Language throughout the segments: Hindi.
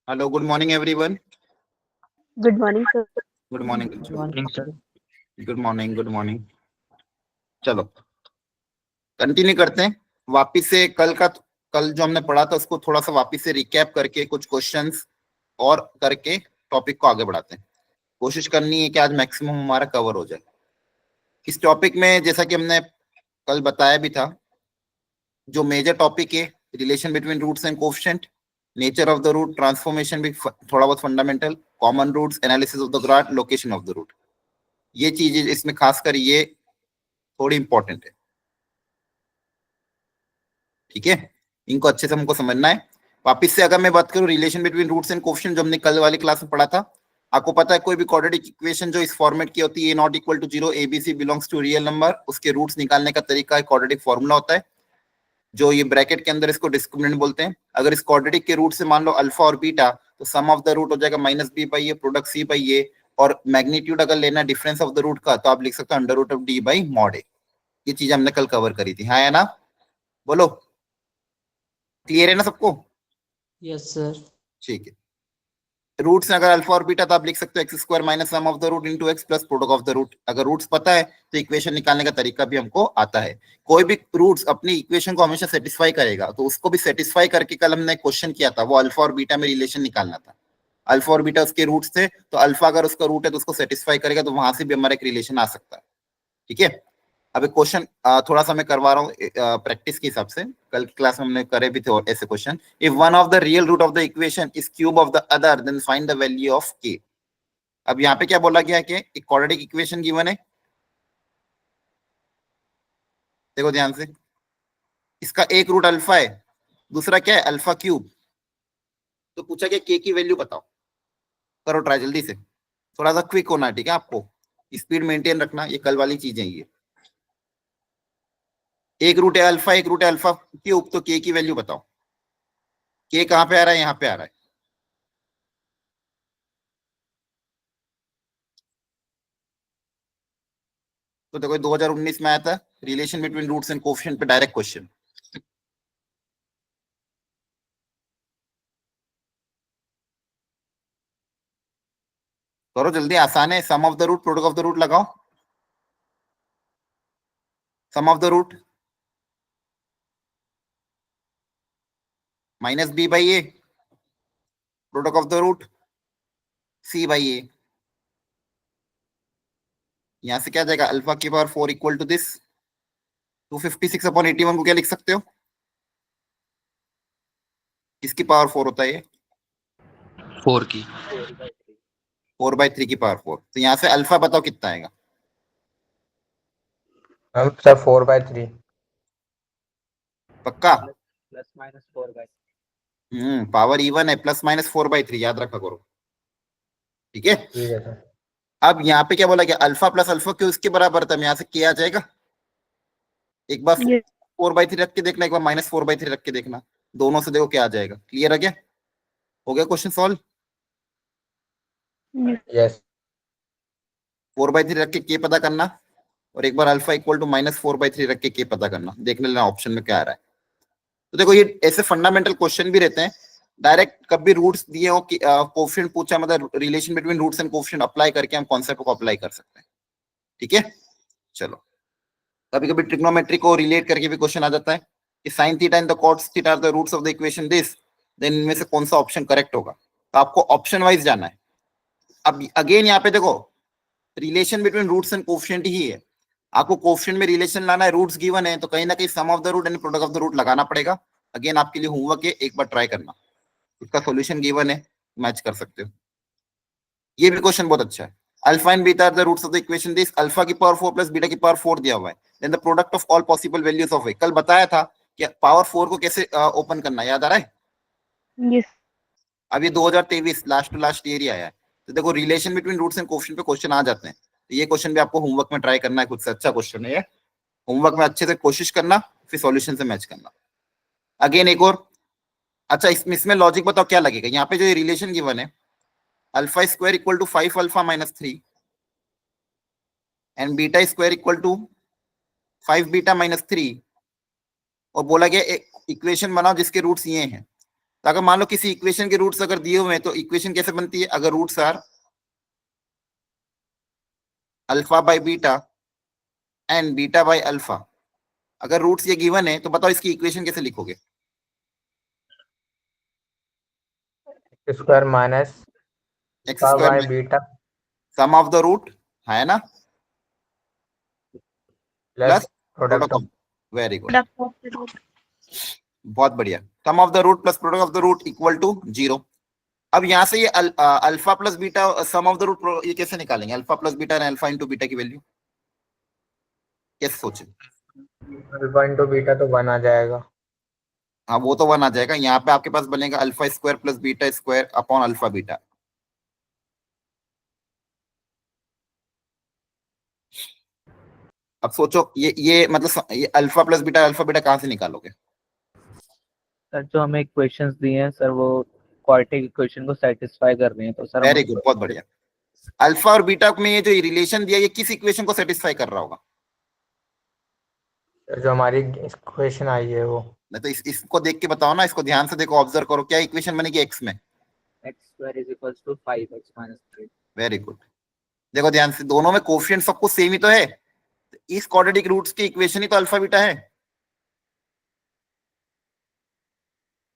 Hello, good morning everyone. Good morning sir. Good morning. Good morning sir. Good morning, good morning. चलो कंटिन्यू करते हैं वापिस से। कल जो हमने पढ़ा था उसको थोड़ा सा वापिस से रिकैप करके कुछ क्वेश्चंस और करके टॉपिक को आगे बढ़ाते हैं। कोशिश करनी है कि आज मैक्सिमम हमारा कवर हो जाए इस टॉपिक में। जैसा कि हमने कल बताया भी था, जो मेजर टॉपिक है relation between roots and coefficient, nature of the root, transformation भी थोड़ा बहुत fundamental, common roots, analysis of the graph, location of the root, ये चीजें इसमें खासकर ये थोड़ी इंपॉर्टेंट है। ठीक है, इनको अच्छे से हमको समझना है। वापिस से अगर मैं बात करूं relation between roots and coefficient, जो हमने कल वाली क्लास में पढ़ा था, आपको पता है कोई भी क्वाड्रेटिक इक्वेशन जो इस फॉर्मेट की होती है, a not equal to 0, abc belongs to real number, उसके रूट्स निकालने का तरीका एक क्वाड्रेटिक फॉर्मूला होता है, जो ये ब्रैकेट के अंदर इसको डिस्क्रिमिनेंट बोलते हैं। अगर इस क्वाड्रेटिक के रूट से मान लो अल्फा और बीटा, तो सम ऑफ द रूट हो जाएगा minus B by A, product C by A, और मैग्नीट्यूड अगर लेना डिफरेंस ऑफ द रूट का, तो आप लिख सकते हो under root of D by mod A. ये चीज हमने कल कवर करी थी, हाँ है ना? बोलो, क्लियर है ना सबको? Yes sir. ठीक है। रूट्स अगर अल्फा और बीटा, तो आप लिख सकते हो x square minus sum of the root into x plus product of the root. अगर रूट्स पता है तो इक्वेशन निकालने का तरीका भी हमको आता है। कोई भी रूट्स अपनी इक्वेशन को हमेशा सेटिस्फाई करेगा, तो उसको भी सेटिस्फाई करके कल हमने क्वेश्चन किया था, वो अल्फा और बीटा में रिलेशन निकालना था। अल्फा और बीटा उसके रूट्स थे, तो अल्फा अगर उसका रूट है तो उसको सेटिस्फाई करेगा, तो वहां से भी हमारा एक रिलेशन आ सकता है। ठीक है, अब एक क्वेश्चन थोड़ा सा मैं करवा रहा हूँ प्रैक्टिस के हिसाब से, कल की क्लास में हमने करे भी थे और ऐसे question. If one of the real root of the equation is cube of the other, then find the value of K. अब यहाँ पे क्या बोला गया है कि एक क्वाड्रेटिक इक्वेशन गिवन है, देखो ध्यान से, इसका एक रूट अल्फा है, दूसरा क्या है अल्फा क्यूब। तो पूछा गया के की वैल्यू बताओ। करो ट्राई जल्दी से, थोड़ा सा क्विक होना है, ठीक है? आपको स्पीड मेंटेन रखना, ये कल वाली चीजें ये। एक रूट है अल्फा, एक रूट है अल्फा क्यूब, तो के की वैल्यू बताओ। के कहां पे आ रहा है? यहाँ पे आ रहा है। तो देखो 2019 में आया था relation between roots and coefficient पे डायरेक्ट क्वेश्चन। करो जल्दी, आसान है। Sum of the root, product of the root लगाओ। Sum of the root minus B by A, product of the root C by A. यहां से क्या जाएगा? अल्फा की power 4 equal to this 256 upon 81 को क्या लिख सकते हो? किसकी पावर 4 होता है ये? 4 की। 4/3 की पावर 4। तो यहाँ से अल्फा बताओ कितना आएगा? हम सर 4/3। पक्का? Plus minus 4/3। पावर इवन है, प्लस माइनस 4/3 याद रखा करो। ठीक है, ठीक है सर। अब यहाँ पे क्या बोला गया? अल्फा प्लस अल्फा क्यों इसके बराबर था, यहाँ से क्या आ जाएगा? एक बार ये 4/3 रख के देखना, एक बार माइनस 4/3 रख के देखना, दोनों से देखो क्या आ जाएगा। क्लियर है क्या? हो गया क्वेश्चन सॉल्व? यस 4/3 रख के के पता करना, और एक बार अल्फा इक्वल टू माइनस 4/3 रख के के पता करना, देख लेना ऑप्शन में क्या आ रहा है। तो देखो ये ऐसे फंडामेंटल क्वेश्चन भी रहते हैं। डायरेक्ट कभी रूट्स दिए हो कि कोएफिशिएंट पूछा, मतलब relation between roots and coefficient apply करके हम कॉन्सेप्ट को अप्लाई कर सकते हैं। ठीक है, चलो। कभी कभी ट्रिग्नोमेट्री को रिलेट करके भी क्वेश्चन आ जाता है कि sine theta and the cos theta are the roots of the equation this, then इनमें से कौन सा ऑप्शन करेक्ट होगा। तो आपको ऑप्शन वाइज जाना है। अब अगेन यहाँ पे देखो relation between roots and coefficient ही है, आपको कोएफिशिएंट में रिलेशन लाना है, रूट्स गिवन है, तो कहीं ना कहीं sum of the root and product of the root लगाना पड़ेगा। अगेन आपके लिए होमवर्क है, एक बार ट्राई करना। इसका सॉल्यूशन गिवन है, मैच कर सकते हो। ये भी क्वेश्चन बहुत अच्छा है। Alpha and beta are the roots of the equation this, alpha की पावर 4 प्लस बीटा की पावर 4 दिया हुआ है, then the product of all possible values of A. कल बताया था कि पावर 4 को कैसे ओपन करना, याद आ रहा है? यस अब ये 2023 लास्ट टू लास्ट ईयर ही आया है। तो देखो relation between roots and coefficient पे क्वेश्चन आ जाते हैं, तो ये क्वेश्चन भी आपको होमवर्क में ट्राई करना है। खुद से अच्छा क्वेश्चन है ये, होमवर्क में अच्छे से कोशिश करना, फिर सॉल्यूशन से मैच करना। अगेन एक और अच्छा, इसमें लॉजिक बताओ क्या लगेगा। यहाँ पे जो रिलेशन गिवन है, alpha square equal to 5 alpha minus 3 and beta square equal to 5 beta minus 3, और बोला गया एक इक्वेशन बनाओ जिसके रूट्स ये हैं। तो अगर मान लो किसी इक्वेशन के रूट्स अगर दिए हुए हैं तो इक्वेशन कैसे बनती है? अगर roots are alpha by beta and beta by alpha, अगर रूट्स ये गिवन है तो बताओ इसकी इक्वेशन कैसे लिखोगे? Square minus X by square beta sum of the root है ना, plus plus product product of of, very good, Product of the root. बहुत बढ़िया। Sum of the root plus product of the root equal to 0। अब यहां से ये alpha plus beta sum of the root ये कैसे निकालेंगे? Alpha plus beta and alpha into beta की वैल्यू कैसे सोचे? अल्फा इंटू बीटा तो 1 आ जाएगा। हाँ वो तो 1 आ जाएगा। यहाँ पे आपके पास बनेगा alpha square plus beta square upon alpha beta. अब सोचो ये मतलब ये अल्फा प्लस बीटा कहाँ से निकालोगे? सर जो हमें इक्वेशंस दिए हैं सर वो क्वाड्रेटिक इक्वेशन को सेटिस्फाई कर रही हैं, तो सर वेरी गुड, बहुत बढ़िया। अल्फा और बीटा में ये जो रिलेशन दिया ये किस इक्वेशन को सेटिस्फाई कर रहा होगा? जो हमारी इक्वेशन आई है वो। नहीं तो इसको देख के बताओ ना, इसको ध्यान से देखो, ऑब्जर्व करो, क्या इक्वेशन बनेगी एक्स में? x² = 5x - 3। Very good. देखो ध्यान से, दोनों में कोफिशिएंट सब कुछ सेम ही तो है। इस क्वाड्रेटिक रूट्स की इक्वेशन ही तो अल्फा बीटा है।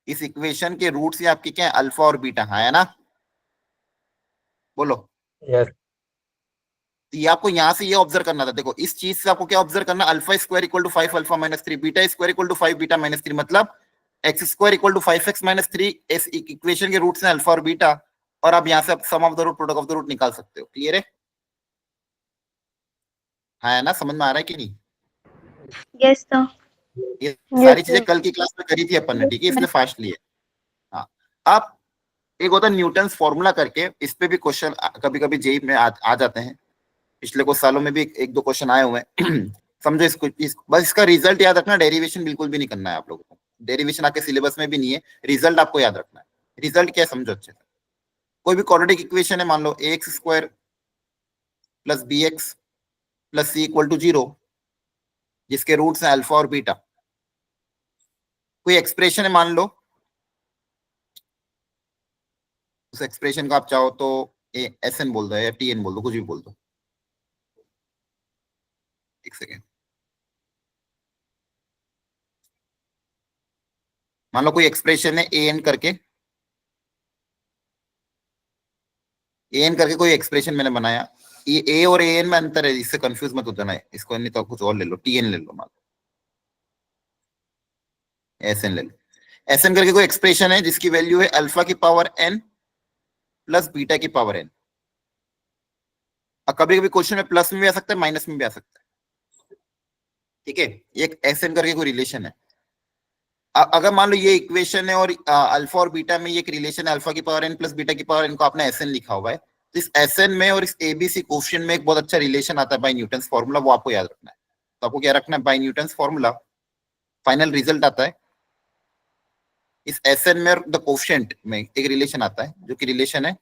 इस इक्वेशन के रूट्स ही आपके क्या है? अल्फा और बीटा है ना? बोलो। यस। तो ये आपको यहां से ये ऑब्जर्व करना था। देखो इस चीज से आपको क्या ऑब्जर्व करना? Alpha square equal to 5 alpha minus 3, beta square equal to 5 beta minus 3, मतलब x square equal to 5x minus 3। इस इक्वेशन के रूट्स हैं अल्फा और बीटा, और आप यहां से sum of the root product of the root निकाल सकते हो। क्लियर है? है ना? समझ में आ रहा है कि नहीं? Yes, sir. ये Yes, सारी चीजें sir. कल की क्लास में करी थी अपन ने, ठीक है, इसलिए फास्ट लिए। हाँ, आप एक होता है न्यूटन्स फॉर्मूला करके, इस पे भी क्वेश्चन कभी कभी जेई में आ जाते हैं। पिछले कुछ सालों में भी एक दो क्वेश्चन आए हुए हैं। समझो इसको, बस इसका रिजल्ट याद रखना, डेरिवेशन बिल्कुल भी नहीं करना है आप लोगों को। डेरिवेशन आपके सिलेबस में भी नहीं है, रिजल्ट आपको याद रखना है। रिजल्ट क्या है समझो अच्छे से। कोई भी क्वाड्रेटिक इक्वेशन है, मान लो ax square plus bx plus c equal to 0, जिसके रूट्स हैं अल्फा और बीटा। कोई एक्सप्रेशन है मान लो, उस एक्सप्रेशन को आप चाहो तो एस एन बोल दो या टी एन बोल दो, कुछ भी बोल दो। एक सेकेंड, मान लो कोई एक्सप्रेशन है ए एन करके, ए एन करके कोई एक्सप्रेशन मैंने बनाया। ये ए और ए एन में अंतर है, इससे कंफ्यूज मत हो जाना है। इसको नहीं तो कुछ और ले लो, टी एन ले लो, मान लो एस एन ले लो। एस एन करके कोई एक्सप्रेशन है जिसकी वैल्यू है अल्फा की पावर एन प्लस बीटा की पावर एन। कभी कभी क्वेश्चन में प्लस में भी आ सकता है, माइनस में भी आ सकता है, ठीक है। एक एस एन करके कोई रिलेशन है। अगर मान लो ये इक्वेशन है और अल्फा और बीटा में ये एक रिलेशन है, अल्फा की पावर एन प्लस बीटा की पावर एन को आपने एस एन लिखा हुआ है, तो इस एस एन में और इस एबीसी कोफिशिएंट में एक बहुत अच्छा रिलेशन आता है बाय न्यूटन्स फॉर्मूला, वो आपको याद रखना है। तो आपको क्या रखना है? By Newton's formula final result आता है, इस एस एन में और द कोफिशिएंट में एक रिलेशन आता है, जो कि रिलेशन है,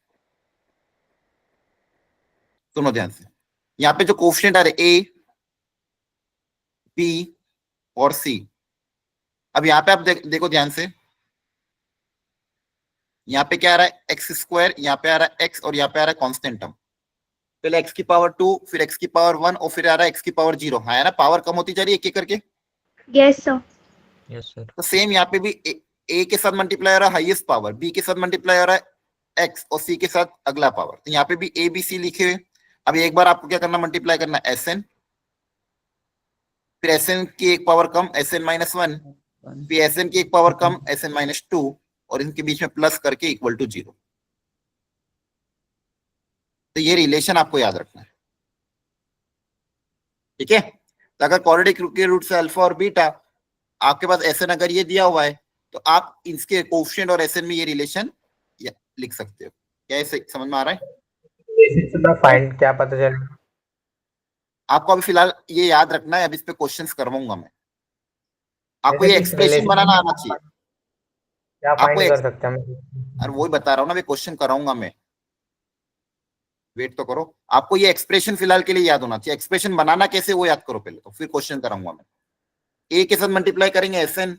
सुनो ध्यान से, यहाँ पे जो कोफिशिएंट आ रहे ए बी और सी। अब यहाँ पे आप देखो ध्यान से, यहाँ पे क्या आ रहा है? एक्स स्क्वायर, यहाँ पे आ रहा है एक्स, और यहाँ पे आ रहा है कांस्टेंट टर्म। पहले एक्स की पावर 2, फिर एक्स की पावर 1, और फिर आ रहा है एक्स की पावर 0। है ना? पावर कम होती जा रही है एक एक करके। Yes, sir. Yes sir. तो सेम यहाँ पे भी ए के साथ मल्टीप्लाई हो रहा है हाईएस्ट पावर, बी के साथ मल्टीप्लाई हो रहा है एक्स, और सी के साथ अगला पावर। तो यहाँ पे भी ए बी सी लिखे हुए। अब एक बार आपको क्या करना? मल्टीप्लाई करना एस एन, फिर एस एन की एक पावर कम एस एन माइनस 1, फिर एस एन की एक पावर कम एस एन माइनस 2, और इनके बीच में प्लस करके इक्वल टू 0। तो ये रिलेशन आपको याद रखना है, ठीक है। तो अगर क्वाड्रेटिक के रूट से अल्फा और बीटा, आपके पास एस एन अगर ये दिया हुआ है, तो आप इसके कोफिशिएंट और एस एन में ये रिलेशन लिख सकते हो। क्या ऐसे समझ में आ रहा है? फाइंड क्या पता चलेगा? आपको अभी फिलहाल ये याद रखना है, अभी इस पे क्वेश्चंस करवाऊंगा मैं। आपको जैसे ये कि एक्सप्रेशन relation बनाना आना चाहिए। क्या आपको फाइंड कर सकते हैं हम? और वही बता रहा हूँ ना, मैं क्वेश्चन कराऊंगा मैं, वेट तो करो। आपको ये एक्सप्रेशन फिलहाल के लिए याद होना चाहिए। एक्सप्रेशन बनाना कैसे वो याद करो पहले, तो फिर क्वेश्चन कराऊंगा मैं। ए के साथ मल्टीप्लाई करेंगे एस एन,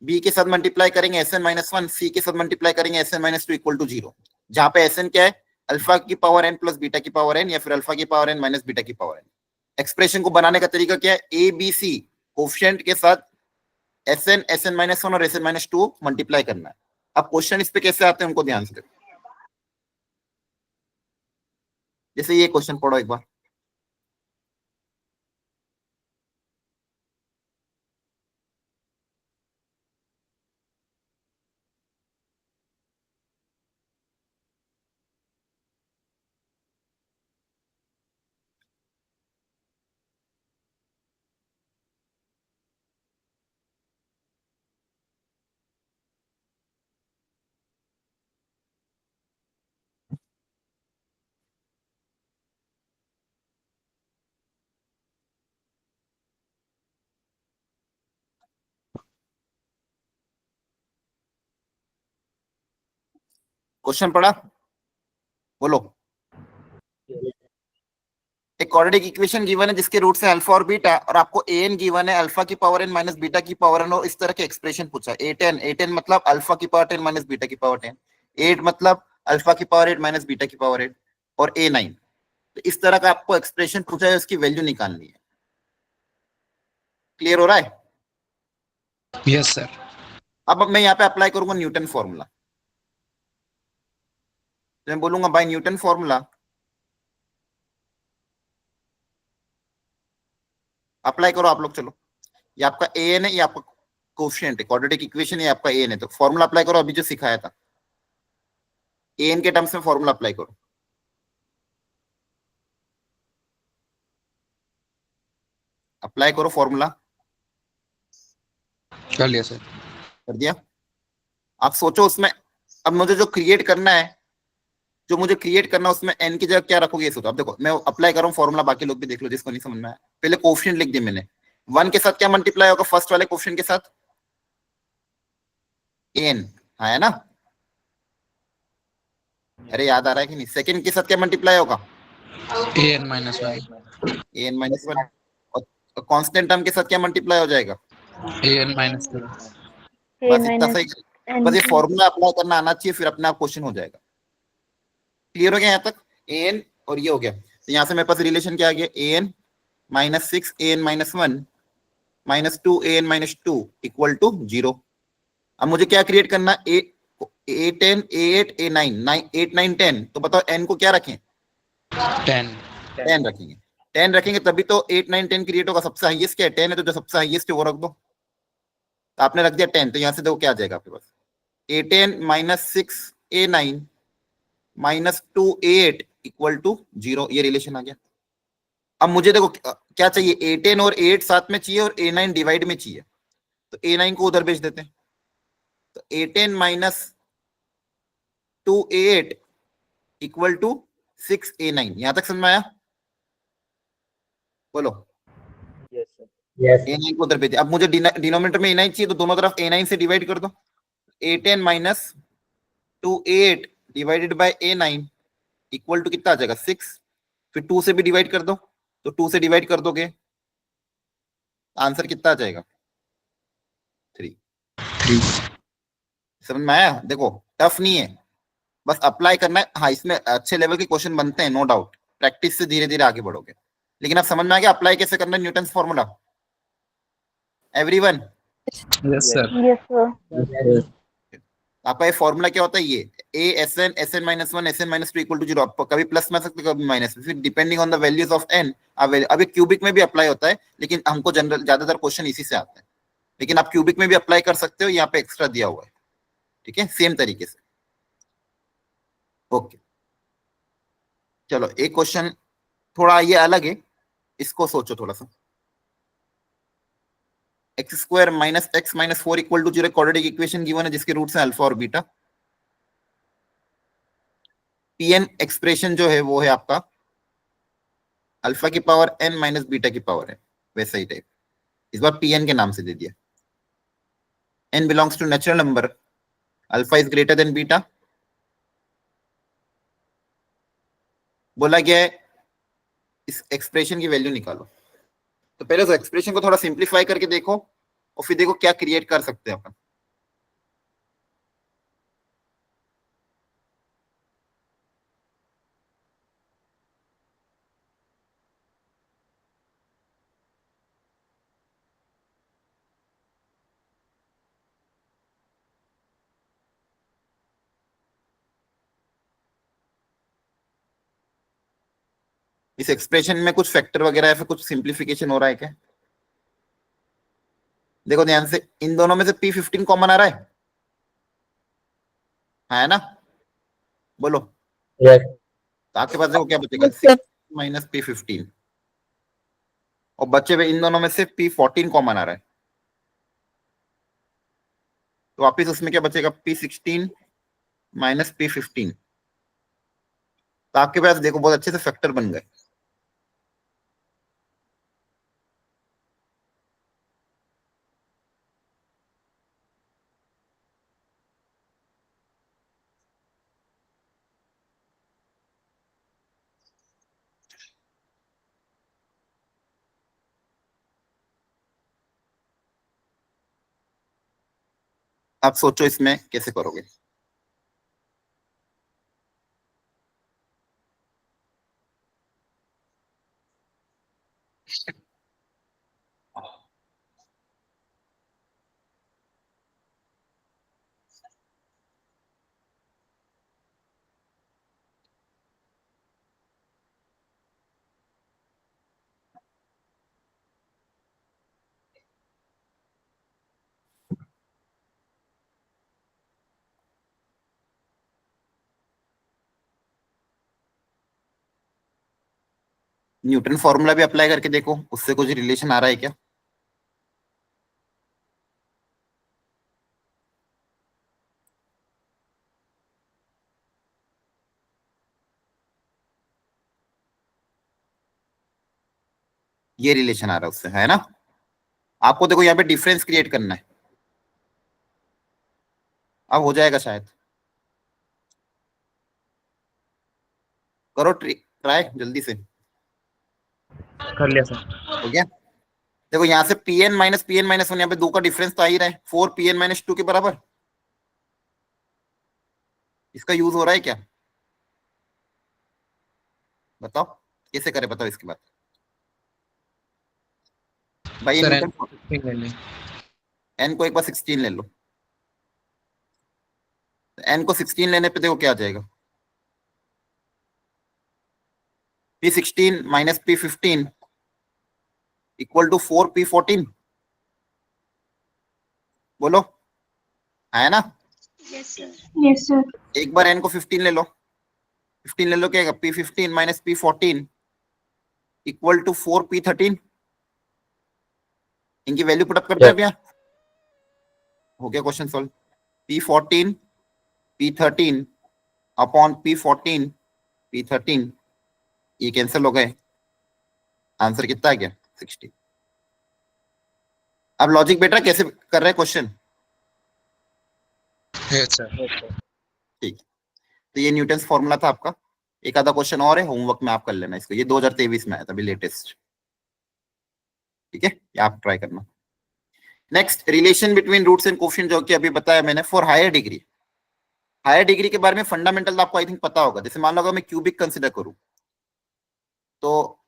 बी के साथ मल्टीप्लाई करेंगे S N minus one, C के साथ मल्टीप्लाई करेंगे S N minus two equal to zero, जहां पे एस एन क्या है, अल्फा की पावर एन प्लस बीटा की पावर एन या फिर अल्फा की पावर एन माइनस बीटा की पावर एन। एक्सप्रेशन को बनाने का तरीका क्या है, ए बी सी कोफिशिएंट के साथ एस एन माइनस वन और S N minus two multiply करना है। अब क्वेश्चन इस पे कैसे आते हैं उनको ध्यान से देखो। जैसे ये क्वेश्चन पढ़ो एक बार, क्वेश्चन पढ़ा, बोलो। एक क्वाड्रेटिक इक्वेशन गिवन है जिसके रूट है अल्फा और बीटा, और आपको ए एन गिवन है अल्फा की पावर एन माइनस बीटा की पावर एन, और इस तरह के एक्सप्रेशन पूछा है। ए टेन मतलब अल्फा की पावर 10 माइनस बीटा की पावर 10, 8 मतलब अल्फा की पावर 8 माइनस बीटा की पावर 8, और ए 9। तो इस तरह का आपको एक्सप्रेशन पूछा है, उसकी वैल्यू निकालनी है। क्लियर हो रहा है? Yes sir. अब मैं यहाँ पे अप्लाई करूंगा न्यूटन फॉर्मूला, तो मैं बोलूंगा बाय न्यूटन फॉर्मूला अप्लाई करो आप लोग। चलो, ये आपका ए एन है, ये आपका कोफिशिएंट है, क्वाड्रेटिक इक्वेशन ये आपका ए एन है, तो फॉर्मूला अप्लाई करो अभी जो सिखाया था, ए एन के टर्म्स में फॉर्मूला अप्लाई करो। अप्लाई करो फॉर्मूला, कर लिया सर। कर दिया? आप सोचो उसमें, अब मुझे जो क्रिएट करना है, जो मुझे क्रिएट करना है उसमें एन की जगह क्या रखोगे ये सोचो। अब देखो मैं अप्लाई कर रहा हूँ फॉर्मूला, बाकी लोग भी देख लो जिसको नहीं समझ में आया। पहले कोफिशिएंट लिख दिया मैंने, वन के साथ क्या मल्टीप्लाई होगा, फर्स्ट वाले कोफिशिएंट के साथ एन, है ना? अरे याद आ रहा है कि नहीं? सेकंड के साथ क्या मल्टीप्लाई होगा, ए एन माइनस वन। ए एन माइनस वन, और कांस्टेंट टर्म के साथ क्या मल्टीप्लाई हो जाएगा, ए एन माइनस टू। A बस इतना minus सही। N बस ये plus फॉर्मूला अप्लाई करना आना चाहिए, फिर अपने आप क्वेश्चन हो जाएगा। क्लियर हो गया यहाँ तक? ए एन और ये हो गया, तो यहाँ से मेरे पास रिलेशन क्या आ गया, A N minus six A N minus one minus two A N minus two equal to zero. अब मुझे क्या क्रिएट करना, A ten A eight A nine, eight nine ten, तो बताओ एन को क्या रखें, 10। 10 रखेंगे। 10 रखेंगे तभी तो 8 9 10 क्रिएट होगा। सबसे हाईएस्ट क्या है, 10 है, तो जो सबसे हाईएस्ट है वो रख दो। तो आपने रख दिया 10, तो यहाँ से देखो क्या आ जाएगा आपके पास, A ten minus six A nine minus two A eight equal to zero, ये रिलेशन आ गया। अब मुझे देखो क्या चाहिए, ए टेन और ए एट साथ में चाहिए और ए नाइन डिवाइड में चाहिए, तो ए नाइन को उधर भेज देते हैं। तो A ten minus two A eight equal to six A nine. यहां तक समझ में आया? बोलो। Yes sir. Yes A nine को उधर भेज दिया। अब मुझे डिनोमिनेटर में ए नाइन चाहिए, तो दोनों तरफ ए नाइन से डिवाइड कर दो। A ten minus two A eight divided by A nine equal to कितना आ जाएगा, 6। फिर 2 से भी डिवाइड कर दो, तो 2 से डिवाइड कर दोगे, आंसर कितना आ जाएगा, 3। 3। समझ में आया? देखो टफ नहीं है, बस अप्लाई करना है। हाँ, इसमें अच्छे लेवल के क्वेश्चन बनते हैं, नो डाउट, प्रैक्टिस से धीरे धीरे आगे बढ़ोगे। लेकिन अब समझ में आ गया अप्लाई कैसे करना है Newton formula, everyone? Yes sir. Yes, sir. आपका ये फॉर्मूला क्या होता है, ये A S N minus one S N minus two equal to zero, कभी प्लस में आ सकते कभी माइनस में, फिर depending on the values of N. अभी क्यूबिक में भी अप्लाई होता है, लेकिन हमको जनरल ज्यादातर क्वेश्चन इसी से आते हैं, लेकिन आप क्यूबिक में भी अप्लाई कर सकते हो, यहाँ पे एक्स्ट्रा दिया हुआ है, ठीक है, सेम तरीके से। ओके, चलो एक क्वेश्चन थोड़ा ये अलग है, इसको सोचो थोड़ा सा। X square minus x minus four equal to zero quadratic equation given है जिसके रूट्स हैं अल्फा और बीटा। पीएन एक्सप्रेशन जो है वो है आपका अल्फा की पावर एन माइनस बीटा की पावर है, वैसा ही टाइप, इस बार पीएन के नाम से दे दिया। N belongs to natural number, alpha is greater than beta. बोला गया है इस एक्सप्रेशन की वैल्यू निकालो। तो पहले उस एक्सप्रेशन को थोड़ा सिंप्लीफाई करके देखो, और फिर देखो क्या क्रिएट कर सकते हैं अपन। इस एक्सप्रेशन में कुछ फैक्टर वगैरह या फिर कुछ सिंप्लीफिकेशन हो रहा है क्या? देखो ध्यान से, इन दोनों में से P15 कॉमन आ रहा है ना? बोलो। यस तो आपके पास देखो क्या बचेगा, Yes, sir. 6 माइनस P15, और बचे हुए इन दोनों में से P14 कॉमन आ रहा है, तो वापिस उसमें क्या बचेगा, P16 माइनस P15। तो आपके पास देखो बहुत अच्छे से फैक्टर बन गए। आप सोचो इसमें कैसे करोगे। न्यूटन फॉर्मूला भी अप्लाई करके देखो, उससे कुछ रिलेशन आ रहा है क्या? ये रिलेशन आ रहा है उससे, है ना? आपको देखो यहाँ पे डिफरेंस क्रिएट करना है, अब हो जाएगा शायद। करो ट्राई जल्दी से। कर लिया सर। हो गया? देखो यहाँ से Pn माइनस वन, यहाँ पे 2 का डिफरेंस तो आ ही रहा है, 4 Pn माइनस 2 के बराबर। इसका यूज हो रहा है क्या? बताओ कैसे करे, बताओ इसके बाद। भाई ये सर न्यूटन, ले लें। n को एक बार 16 ले लो, n को 16 लेने पे देखो क्या आ जाएगा, P16 minus P15 equal to 4 P14। बोलो, है ना? Yes, sir. एक बार n को 15 ले लो, 15 ले लो, क्या आएगा, P15 minus P14 equal to 4 P13। इनकी वैल्यू पुटअप करते हैं भैया, हो गया question solve. P14 P13 upon P14 P13, ये कैंसिल हो गए, आंसर कितना आ गया, 60। अब लॉजिक बेटा कैसे कर रहे हैं क्वेश्चन? Yes sir. ठीक, तो ये न्यूटन फॉर्मूला था आपका। एक आधा क्वेश्चन और है होमवर्क में, आप कर लेना इसको, ये 2023 में आया था अभी लेटेस्ट। ठीक है, ये आप ट्राई करना। Next, relation between roots and coefficient, जो कि अभी बताया मैंने for higher degree. Higher degree के बारे में फंडामेंटल आपको आई थिंक पता होगा। जैसे मान लो अगर मैं क्यूबिक कंसिडर करूं, तो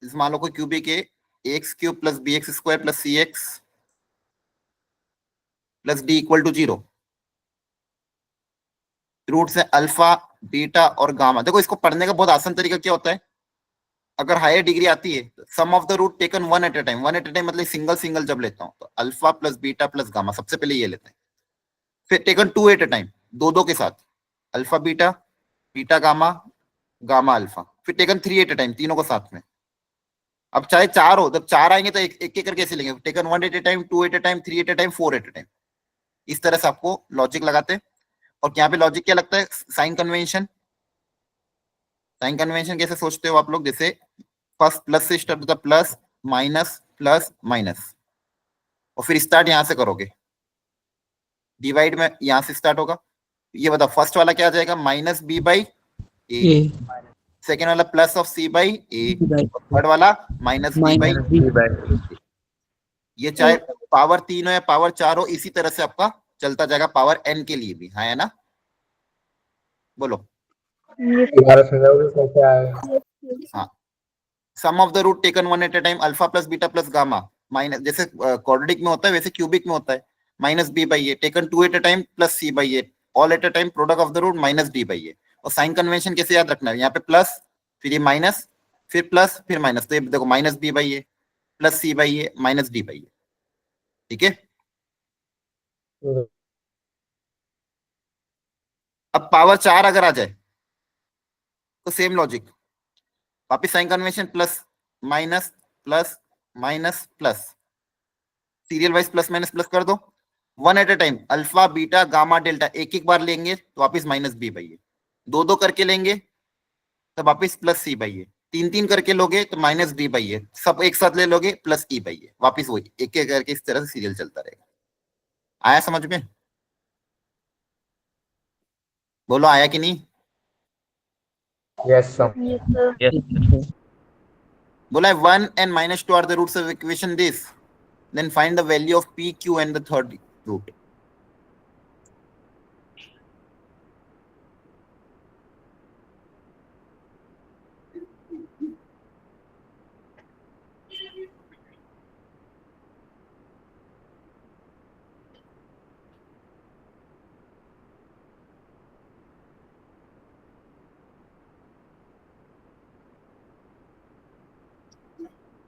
जैसे मान लो कोई क्यूबिक है, x cube plus B x square plus C x plus D equal to 0। Roots है अल्फा, बीटा और गामा। देखो इसको पढ़ने का बहुत आसान तरीका क्या होता है, अगर हायर डिग्री आती है, sum of the root taken one at a time. One at a time मतलब सिंगल सिंगल जब लेता हूं, तो alpha plus beta plus gamma सबसे पहले ये लेते हैं। फिर taken two at a time, दो दो के साथ, alpha beta, beta gamma, gamma alpha. फिर taken three at a time, तीनों को साथ में। अब चाहे चार हो, जब चार आएंगे तो एक एक करके कैसे लेंगे, taken one at a time, two at a time, three at a time, four at a time. इस तरह से आपको लॉजिक लगाते हैं। और यहाँ पे लॉजिक क्या लगता है, साइन कन्वेंशन। साइन कन्वेंशन कैसे सोचते हो आप लोग, जैसे फर्स्ट प्लस से स्टार्ट होता, प्लस माइनस प्लस माइनस, और फिर स्टार्ट यहां से करोगे, डिवाइड में यहां से स्टार्ट होगा। ये बताओ फर्स्ट वाला क्या आ जाएगा, minus B by A, second वाला plus of C by A, third वाला माइनस बी बाई। ये चाहे पावर 3 हो या पावर 4 हो, इसी तरह से आपका चलता जाएगा पावर n के लिए भी, है ना? बोलो। दोबारा समझाओगे कैसे आएगा? हाँ, sum of the root taken one at a time, alpha plus beta plus gamma, minus जैसे क्वाड्रेटिक में होता है वैसे क्यूबिक में होता है, minus B by A, taken two at a time plus C by A, all at a time, product of the root minus D by A. और साइन कन्वेंशन कैसे याद रखना है, यहाँ पे प्लस, फिर ये माइनस, फिर प्लस फिर माइनस, तो ये देखो minus B by A plus C by A minus D by A, ठीक है। अब पावर 4 अगर आ जाए तो सेम लॉजिक, वापिस sign convention, plus minus plus minus plus, serial wise plus minus plus कर दो, one at a time, alpha beta gamma delta एक एक बार लेंगे तो वापिस माइनस बी बाई ए, दो दो करके लेंगे तो वापिस प्लस सी बाई ए, तीन तीन करके लोगे तो माइनस डी बाई ए, सब एक साथ ले लोगे प्लस ई बाई ए, वापिस वही एक एक करके इस तरह से सीरियल चलता रहेगा। आया समझ में? बोलो आया कि नहीं? Yes, sir. Yes, sir. Yes. बोला है 1 and -2 are the roots of equation this, then find the value of p, q and the third root.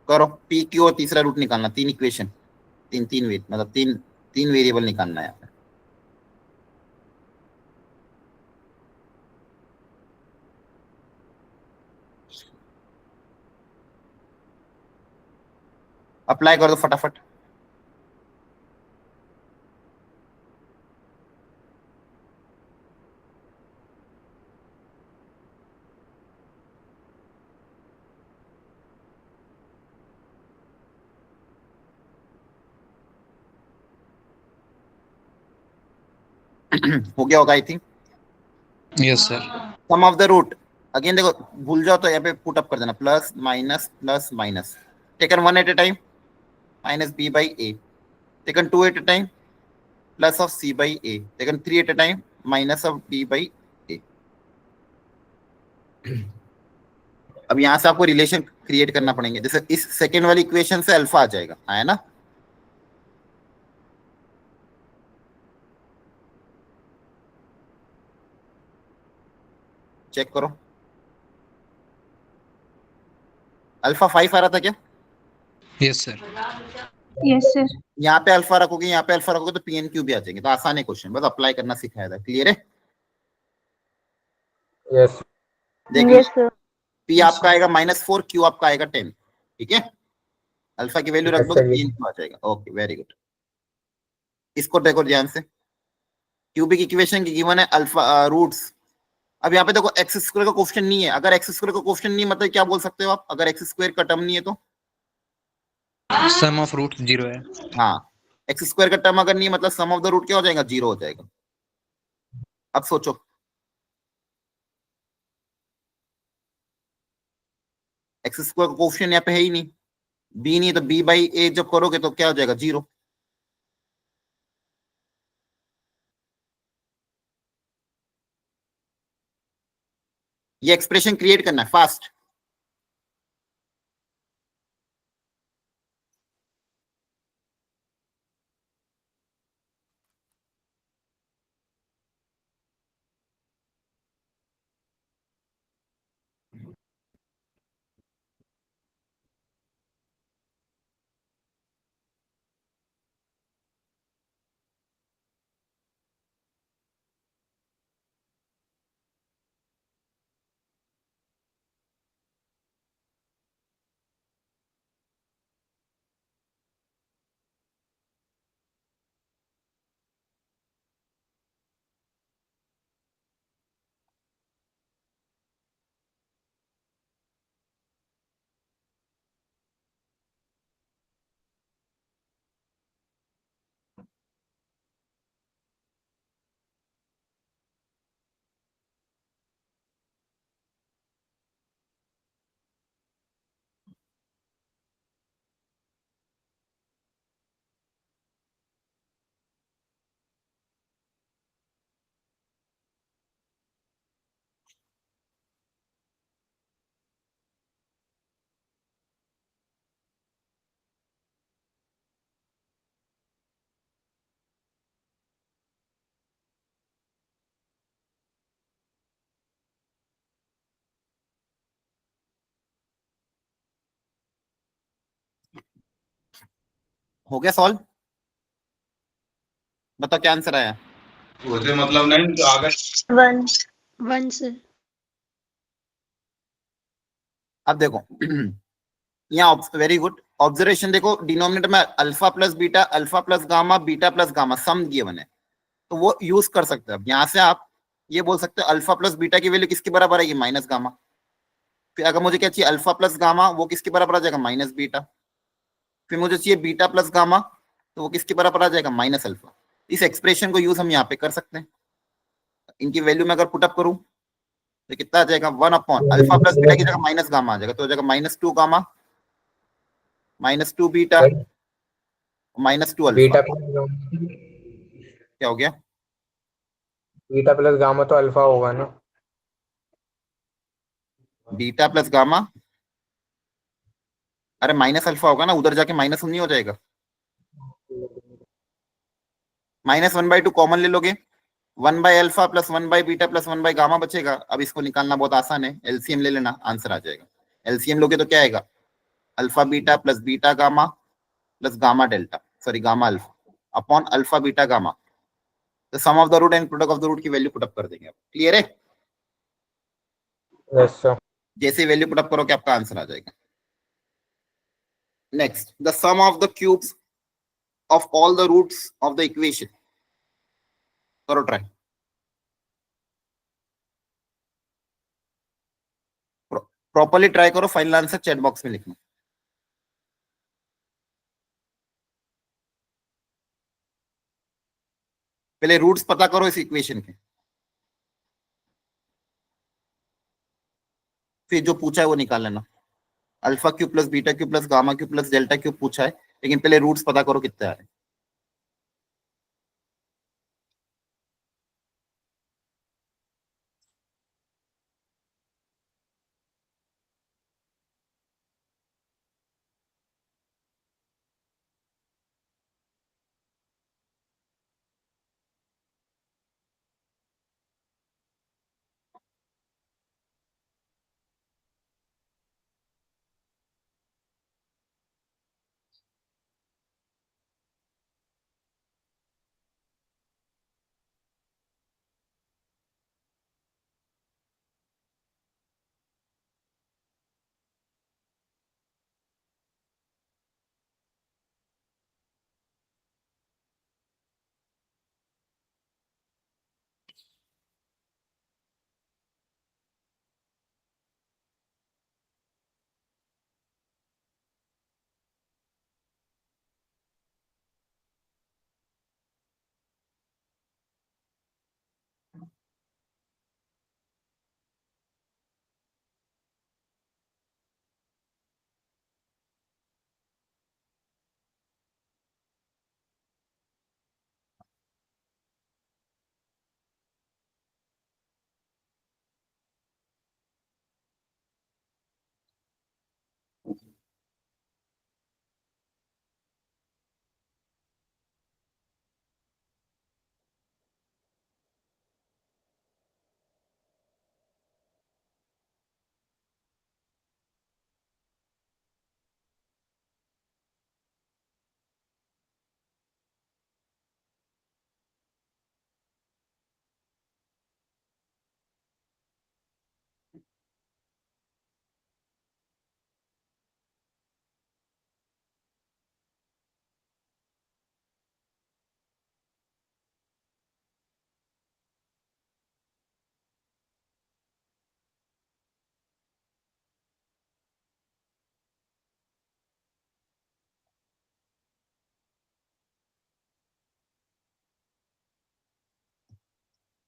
करो पी क्यू और तीसरा रूट निकालना, तीन इक्वेशन, तीन तीन मतलब तीन तीन वेरिएबल निकालना है। अप्लाई कर दो फटाफट। हो गया होगा I think. Yes, sir. Sum of the root, again देखो भूल जाओ तो यहाँ पे पुट अप कर देना, plus minus, taken one at a time minus B by A, taken two at a time plus of C by A, taken three at a time minus of D by A. अब यहां से आपको रिलेशन क्रिएट करना पड़ेंगे, जैसे इस सेकेंड वाली इक्वेशन से अल्फा आ जाएगा, आया ना? चेक करो, अल्फा 5 आ रहा था क्या? Yes, sir. Yes, sir. यहाँ पे अल्फा रखोगे, यहाँ पे अल्फा रखोगे तो पी एन क्यू भी आ जाएंगे। तो आसान है क्वेश्चन, बस अप्लाई करना सिखाया था। क्लियर है? Yes. देखिए Yes, sir. पी आपका आएगा -4, क्यू आपका आएगा 10, ठीक है। अल्फा की वैल्यू रख Yes, दो sir. तो पी एन क्यू आ जाएगा। Okay very good. इसको देखो ध्यान से, क्यूबिक इक्वेशन की गिवन है अल्फा रूट्स। अब यहाँ पे देखो एक्स स्क्वायर का क्वेश्चन नहीं है, अगर एक्स स्क्वायर का क्वेश्चन नहीं है मतलब क्या बोल सकते हो आप, अगर एक्स स्क्वायर का टर्म नहीं है तो? Sum of roots 0 है। हाँ, एक्स स्क्वायर का टर्म अगर नहीं है मतलब सम ऑफ द रूट क्या हो जाएगा? 0 हो जाएगा। अब सोचो, एक्स स्क्वायर का क्वेश्चन यहाँ पे है ही नहीं, बी नहीं है तो बी बाई ए जब करोगे तो क्या हो जाएगा? 0। ये एक्सप्रेशन क्रिएट करना है फास्ट। हो गया सॉल्व? बताओ क्या आंसर आया? उससे मतलब नहीं तो आगे 1 sir. अब देखो यहाँ वेरी गुड ऑब्जर्वेशन देखो, डिनोमिनेटर में alpha plus gamma beta plus gamma sum given है, तो वो यूज कर सकते हैं। अब यहाँ से आप ये बोल सकते हैं अल्फा प्लस बीटा की वैल्यू किसके बराबर आएगी? Minus gamma. फिर अगर मुझे क्या चाहिए अल्फा प्लस गामा, वो किसके बराबर आ जाएगा? Minus beta. फिर मुझे चाहिए बीटा प्लस गामा, तो वो किसके बराबर आ जाएगा? Minus alpha. इस एक्सप्रेशन को यूज हम यहाँ पे कर सकते हैं। इनकी वैल्यू में अगर पुटअप करूं तो कितना आ जाएगा? 1 अल्फा प्लस बीटा की जगह माइनस गामा आ जाएगा, तो हो जाएगा -2 गामा -2 बीटा -2 अल्फा। बीटा क्या हो गया? बीटा प्लस गामा तो अल्फा होगा ना। बीटा प्लस गामा, अरे माइनस अल्फा होगा ना, उधर जाके माइनस नहीं हो जाएगा? -1/2 कॉमन ले लोगे, 1/अल्फा प्लस 1/बीटा प्लस 1/गामा बचेगा। अब इसको निकालना बहुत आसान है, एलसीएम ले लेना, आंसर आ जाएगा। एलसीएम लोगे तो क्या आएगा? Alpha beta plus beta gamma plus gamma delta, sorry gamma alpha upon alpha beta gamma, तो sum of the root and product of the root की वैल्यू पुटअप कर देंगे। क्लियर है? Yes sir. जैसे वैल्यू पुटअप करोगे आपका आंसर आ जाएगा। Next, the sum of the cubes of all the roots of the equation. करो ट्राई। प्रॉपर्ली ट्राई करो, फाइनल आंसर चैट बॉक्स में लिखना। पहले रूट्स पता करो इस इक्वेशन के, फिर जो पूछा है वो निकाल लेना। Alpha cube plus beta cube plus gamma cube plus delta cube पूछा है, लेकिन पहले रूट्स पता करो कितने आ रहे हैं।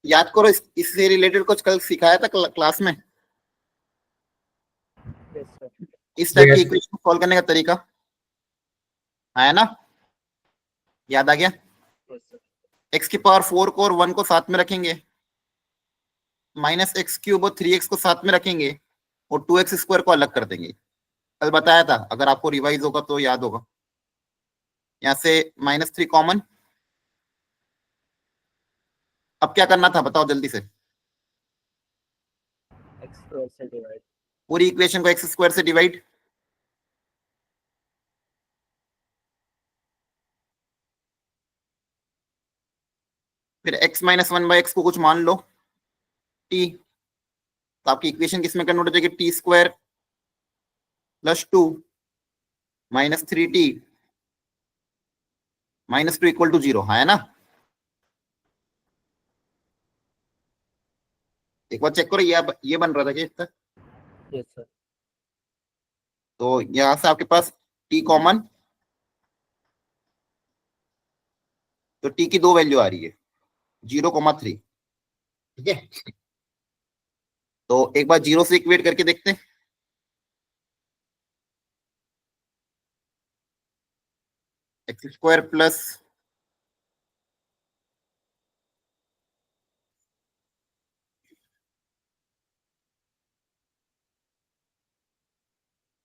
याद करो, इससे रिलेटेड कुछ कल सिखाया था क्लास में, यस सर। इस टाइप की Yes. इक्वेशन सॉल्व करने का तरीका आया ना? याद आ गया? Yes sir. एक्स की पावर 4 को और 1 को साथ में रखेंगे, -x³ और 3x को साथ में रखेंगे, और 2x² को अलग कर देंगे। कल बताया था, अगर आपको रिवाइज होगा तो याद होगा। यहाँ से -3 कॉमन। अब क्या करना था बताओ जल्दी से? x² से डिवाइड। पूरी इक्वेशन को x² से डिवाइड। फिर x minus one by x को कुछ मान लो t, तो आपकी इक्वेशन किसमें कन्वर्ट हो जाएगी, T square plus 2 minus 3t minus 2 equal to 0, है ना। एक बार चेक करो, ये बन रहा था क्या इसका, यस सर। तो यहां से आपके पास t कॉमन, तो t की दो वैल्यू आ रही है 0,3, ठीक है। तो एक बार 0 से इक्वेट करके देखते हैं, एक्स स्क्वायर प्लस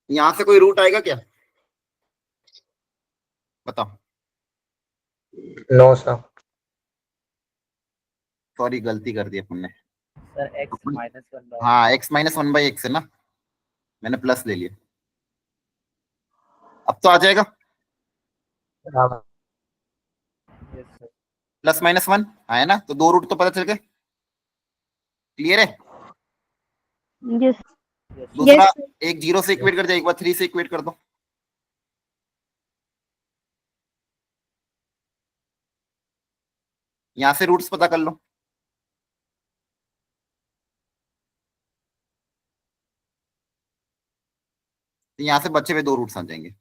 यहां से कोई रूट आएगा क्या, बताओ। No sir. सॉरी, गलती कर दी अपन ने। Sir x minus one by हाँ, x minus one by x है ना, मैंने प्लस ले लिया, अब तो आ जाएगा yes sir. Plus minus one, है ना, तो दो रूट तो पता चल गए, क्लियर है। Yes. दूसरा Yes. एक 0 से इक्वेट कर दो, एक बार 3 से इक्वेट कर दो, यहां से रूट्स पता कर लो, तो यहां से बचे हुए दो रूट्स आ जाएंगे,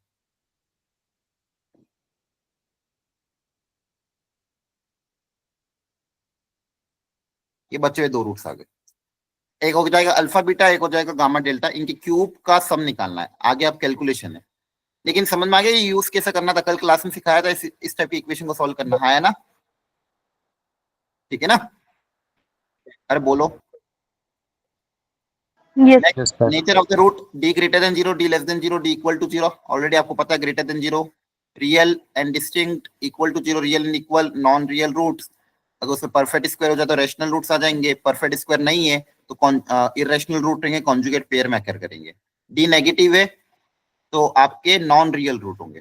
ये बचे हुए दो रूट्स आ गए, एक हो जाएगा अल्फा बीटा, एक हो जाएगा गामा डेल्टा, इनके क्यूब का सम निकालना है, आगे आप कैलकुलेशन है। लेकिन समझ में आ गया ये यूज कैसे करना था, कल क्लास में सिखाया था इस टाइप की इक्वेशन को सॉल्व करना, है ना, ठीक है ना। अरे बोलो, Yes. Yes, sir. Nature of the root, D greater than 0, D less than 0, D equal to 0, already आपको पता है, greater than 0 real and distinct, equal to 0 real and equal, non real roots, अगर उसमें परफेक्ट स्क्वायर हो जाए तो रैशनल रूट्स आ जाएंगे, परफेक्ट स्क्वायर नहीं है तो इरेशनल रूट रहेंगे, कॉन्जुगेट पेयर में कर करेंगे, डी नेगेटिव है तो आपके नॉन रियल रूट होंगे।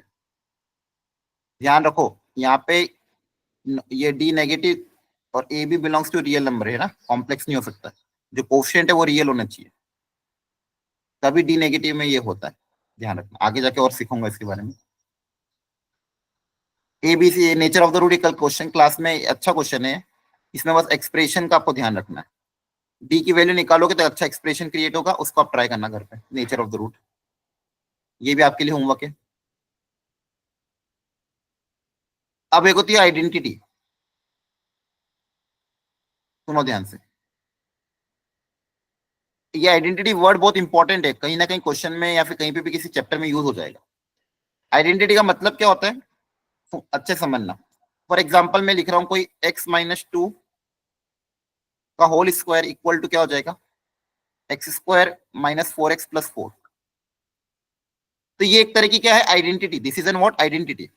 ध्यान रखो यहाँ पे ये डी नेगेटिव और ए भी बिलोंग्स टू रियल नंबर है ना, कॉम्प्लेक्स नहीं हो सकता, जो कोफिशिएंट है वो रियल होना चाहिए, तभी डी नेगेटिव में ये होता है, ध्यान रखना, आगे जाके और सीखूंगा इसके बारे में। ABC nature of the root, कल क्वेश्चन क्लास में अच्छा क्वेश्चन है, इसमें बस एक्सप्रेशन का आपको ध्यान रखना है, डी की वैल्यू निकालोगे तो अच्छा एक्सप्रेशन क्रिएट होगा, उसको आप ट्राई करना घर पे, नेचर ऑफ द रूट, ये भी आपके लिए होमवर्क है। अब एक होती है आइडेंटिटी, सुनो ध्यान से, ये आइडेंटिटी वर्ड बहुत इंपॉर्टेंट है, कहीं ना कहीं क्वेश्चन में या फिर कहीं पे भी किसी चैप्टर में यूज हो जाएगा। आइडेंटिटी का मतलब क्या होता है, अच्छे समझना। फॉर एग्जाम्पल मैं लिख रहा हूं कोई x माइनस 2 का होल स्क्वायर इक्वल टू क्या हो जाएगा, x square minus 4x plus 4, तो ये एक तरह की क्या है identity, this is an what identity,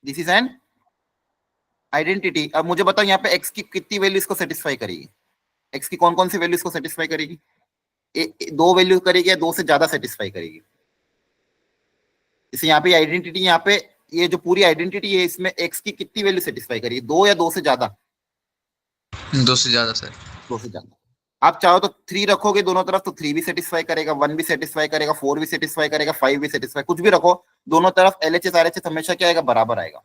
this is an identity. अब मुझे बताओ यहाँ पे x की कितनी वैल्यू इसको सेटिस्फाई करेगी, x की कौन कौन सी वैल्यू इसको सेटिस्फाई करेगी, दो वैल्यू करेगी या दो से ज्यादा सेटिस्फाई करेगी, इसे यहाँ पे आइडेंटिटी, यहाँ पे ये जो पूरी आइडेंटिटी है इसमें x की कितनी वैल्यू सेटिस्फाई करेगी, दो या दो से ज्यादा, दो से ज्यादा सर। दो से ज्यादा। आप चाहो तो 3 रखोगे दोनों तरफ तो 3 भी सेटिस्फाई करेगा, 1 भी सेटिस्फाई करेगा, 4 भी सेटिस्फाई करेगा, 5 भी सेटिस्फाई, कुछ भी रखो दोनों तरफ LHS RHS हमेशा क्या आएगा, बराबर आएगा।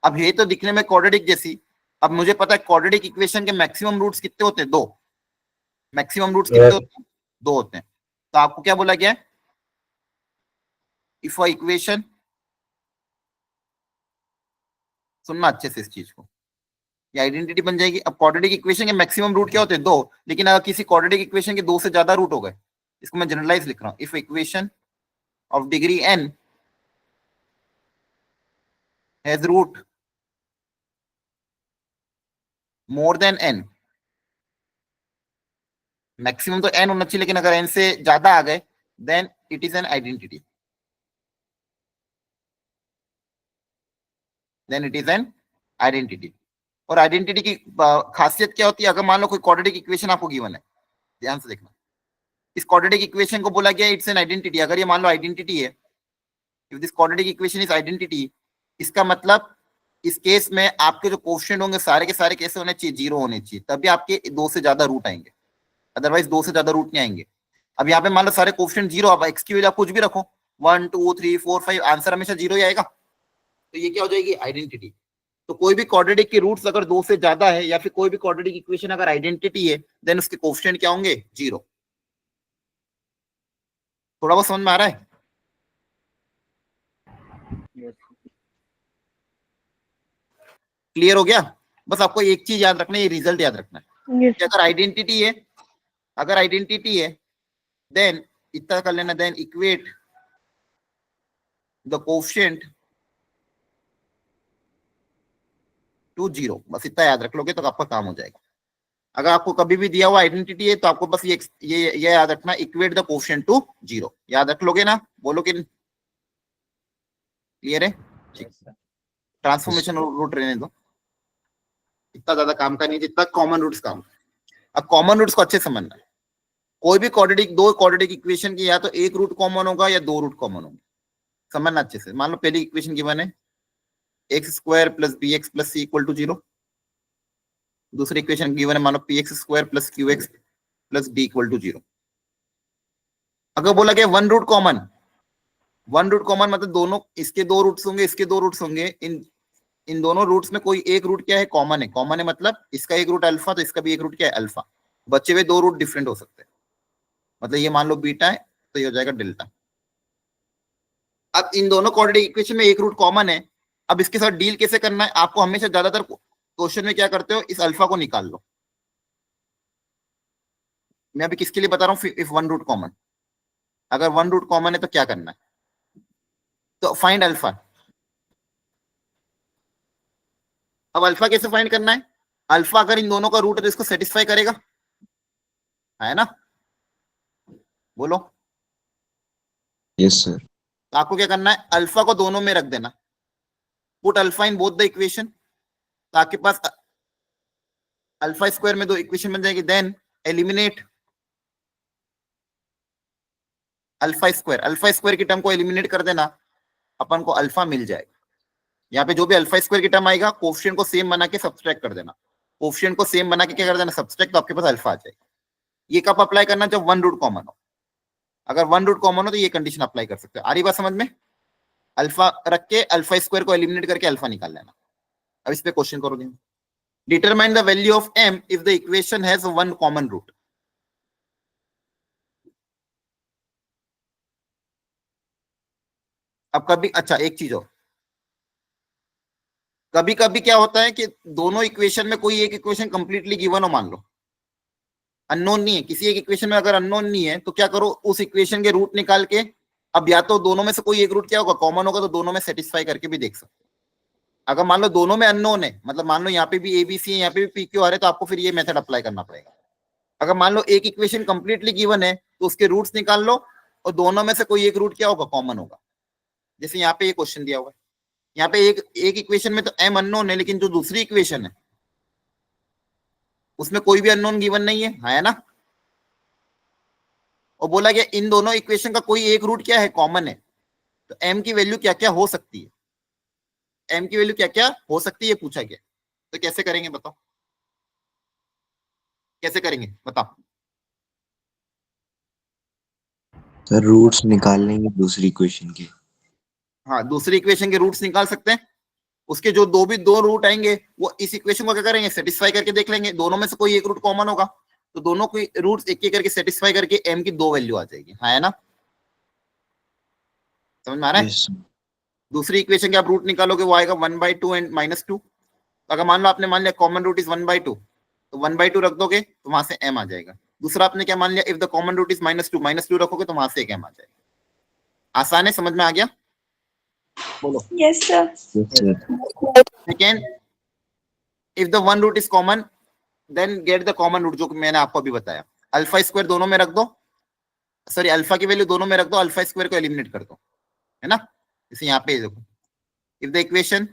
अब ये तो दिखने में क्वाड्रेटिक जैसी, अब मुझे पता है क्वाड्रेटिक इक्वेशन के मैक्सिमम रूट्स कितने होते हैं, दो, मैक्सिमम रूट्स कितने होते हैं, दो होते हैं। तो आपको क्या बोला गया है, इफ अ इक्वेशन, सुनना अच्छे से इस चीज को, ये आइडेंटिटी बन जाएगी। अब क्वाड्रेटिक इक्वेशन के मैक्सिमम रूट क्या होते हैं, दो, लेकिन अगर किसी क्वाड्रेटिक इक्वेशन के दो से ज्यादा रूट हो गए, इसको मैं जनरलाइज लिख रहा हूं, if equation of degree n has root more than n, maximum तो n होना चाहिए लेकिन अगर n से ज्यादा आ गए then it is an identity, then it is an identity. और आइडेंटिटी की खासियत क्या होती है, अगर मान लो कोई क्वाड्रेटिक इक्वेशन आपको गिवन है, ध्यान से देखना, इस क्वाड्रेटिक इक्वेशन को बोला गया इट्स एन आइडेंटिटी, अगर ये मान लो आइडेंटिटी है, if this quadratic equation is identity, इसका मतलब इस केस में आपके जो कोफिशिएंट होंगे सारे के सारे कैसे होने चाहिए, 0 होने चाहिए, तभी आपके 2 से ज्यादा रूट आएंगे, अदरवाइज 2 से ज्यादा रूट नहीं आएंगे। अब यहाँ पे मान लो सारे कोफिशिएंट 0, अब एक्स की वैल्यू आप कुछ भी रखो 1 2 3 4 5, आंसर हमेशा 0 ही आएगा। तो ये क्या हो जाएगी, आइडेंटिटी। तो कोई भी क्वाड्रेटिक के रूट्स अगर 2 से ज्यादा है या फिर कोई भी क्वाड्रेटिक इक्वेशन अगर आइडेंटिटी है, देन उसके कोफिशिएंट क्या होंगे, 0। थोड़ा बहुत समझ में आ रहा है? क्लियर हो गया? बस आपको एक चीज याद रखना है, ये रिजल्ट याद रखना है yes कि अगर आइडेंटिटी है, अगर आइडेंटिटी है देन इतना कर लेना, then equate the coefficient to 0, बस इतना याद रख लोगे तो आपका काम हो जाएगा। अगर आपको कभी भी दिया हुआ आइडेंटिटी है तो आपको बस ये याद रखना, इक्वेट द कोफिशिएंट टू 0, याद रख लोगे ना, बोलो कि क्लियर है? ट्रांसफॉर्मेशन रूट रहने दो, इतना ज्यादा काम का नहीं जितना कॉमन रूट्स काम। अब कॉमन रूट्स को अच्छे समझना है, कोई भी क्वाड्रेटिक, दो क्वाड्रेटिक इक्वेशन की या तो एक रूट कॉमन होगा या 2 रूट कॉमन होंगे, समझना अच्छे से। मान लो पहली इक्वेशन गिवन है X square plus B X plus C equal to 0, दूसरी इक्वेशन गिवन है मान लो P X square plus Q X plus D equal to 0। अगर बोला गया वन रूट कॉमन मतलब दोनों, इसके 2 रूट्स होंगे, इसके 2 रूट्स होंगे, इन दोनों रूट्स में कोई एक रूट क्या है, कॉमन है। कॉमन है मतलब इसका एक रूट अल्फा, तो इसका भी एक रूट क्या है, अल्फा। बचे हुए 2 रूट डिफरेंट हो सकते हैं, मतलब ये मान लो बीटा है तो ये हो जाएगा डेल्टा। अब इन दोनों क्वाड्रेटिक इक्वेशन में एक रूट कॉमन है, अब इसके साथ डील कैसे करना है, आपको हमेशा ज्यादातर क्वेश्चन में क्या करते हो, इस अल्फा को निकाल लो। मैं अभी किसके लिए बता रहा हूँ, इफ वन रूट कॉमन, अगर वन रूट कॉमन है तो क्या करना है, तो फाइंड अल्फा। अब अल्फा कैसे फाइंड करना है, अल्फा अगर इन दोनों का रूट है तो इसको सेटिस्फाई करेगा, है ना, बोलो। Yes sir. तो आपको क्या करना है, अल्फा को दोनों में रख देना, put alpha in both the equation, तो आपके पास अल्फा स्क्वायर में 2 इक्वेशन बन जाएगी, देन एलिमिनेट अल्फा स्क्वायर की टर्म को एलिमिनेट कर देना, अपन को अल्फा मिल जाएगा। यहाँ पे जो भी अल्फा स्क्वायर की टर्म आएगा कोफिशिएंट को सेम बना के सब्सट्रैक्ट कर देना, कोफिशिएंट को सेम बना के क्या कर देना, सब्सट्रैक्ट, तो आपके पास अल्फा आ जाएगा। ये कब अप्लाई करना, जब वन रूट कॉमन हो। अगर वन रूट कॉमन हो तो ये कंडीशन अप्लाई कर सकते हो। आ रही बात समझ में? अल्फा रख के अल्फा स्क्वायर को एलिमिनेट करके अल्फा निकाल लेना। अब इस पे क्वेश्चन करोगे, determine the value of m if the equation has one common root. अब कभी, अच्छा एक चीज और, कभी कभी क्या होता है कि दोनों इक्वेशन में कोई एक इक्वेशन कंप्लीटली गिवन हो, मान लो अननोन नहीं है, किसी एक इक्वेशन में अगर अननोन नहीं है तो क्या करो, उस इक्वेशन के रूट निकाल के, अब या तो दोनों में से कोई एक रूट क्या होगा, कॉमन होगा, तो दोनों में सेटिस्फाई करके भी देख सकते हो। अगर मान लो दोनों में अननोन है, मतलब मान लो यहाँ पे भी एबीसी है, यहाँ पे भी पी क्यू आर है, तो आपको फिर ये मेथड अप्लाई करना पड़ेगा। अगर मान लो एक इक्वेशन कंप्लीटली गिवन है तो उसके रूट्स निकाल लो, और दोनों में से कोई एक रूट क्या होगा, कॉमन होगा। जैसे यहाँ पे ये क्वेश्चन दिया हुआ है, यहाँ पे एक इक्वेशन में तो m अननोन है, लेकिन जो दूसरी इक्वेशन है उसमें कोई भी अननोन गिवन नहीं है ना, और बोला गया इन दोनों इक्वेशन का कोई एक रूट क्या है, कॉमन है, तो m की वैल्यू क्या क्या हो सकती है, m की वैल्यू क्या क्या हो सकती है पूछा गया। तो कैसे करेंगे बताओ, कैसे करेंगे बताओ। सर रूट्स निकाल लेंगे दूसरी इक्वेशन के। हाँ, दूसरी इक्वेशन के रूट्स निकाल सकते हैं, उसके जो दो रूट आएंगे वो इस इक्वेशन को क्या करेंगे, सेटिस्फाई करके देख लेंगे, दोनों में से कोई एक रूट कॉमन होगा तो दोनों की रूट्स एक एक करके सेटिस्फाई करके m की 2 वैल्यू आ जाएगी, है ना, समझ में आ रहा है? यस। दूसरी इक्वेशन के आप रूट निकालोगे वो आएगा 1/2 एंड -2। अगर मान लो आपने मान लिया कॉमन रूट इज 1/2, तो 1/2 रख दोगे तो वहां से m आ जाएगा। दूसरा आपने क्या मान लिया, if the common root is -2 रखोगे तो वहां से एक m आ जाएगा। आसान है, समझ में आ गया, बोलो। Yes, sir. Yes sir. Second, if the one root is common then get the common root, जो मैंने आपको अभी बताया। अल्फा स्क्वायर दोनों में रख दो, सॉरी अल्फा की वैल्यू दोनों में रख दो, अल्फा स्क्वायर को एलिमिनेट कर दो, है ना। इसे यहाँ पे देखो, if the equation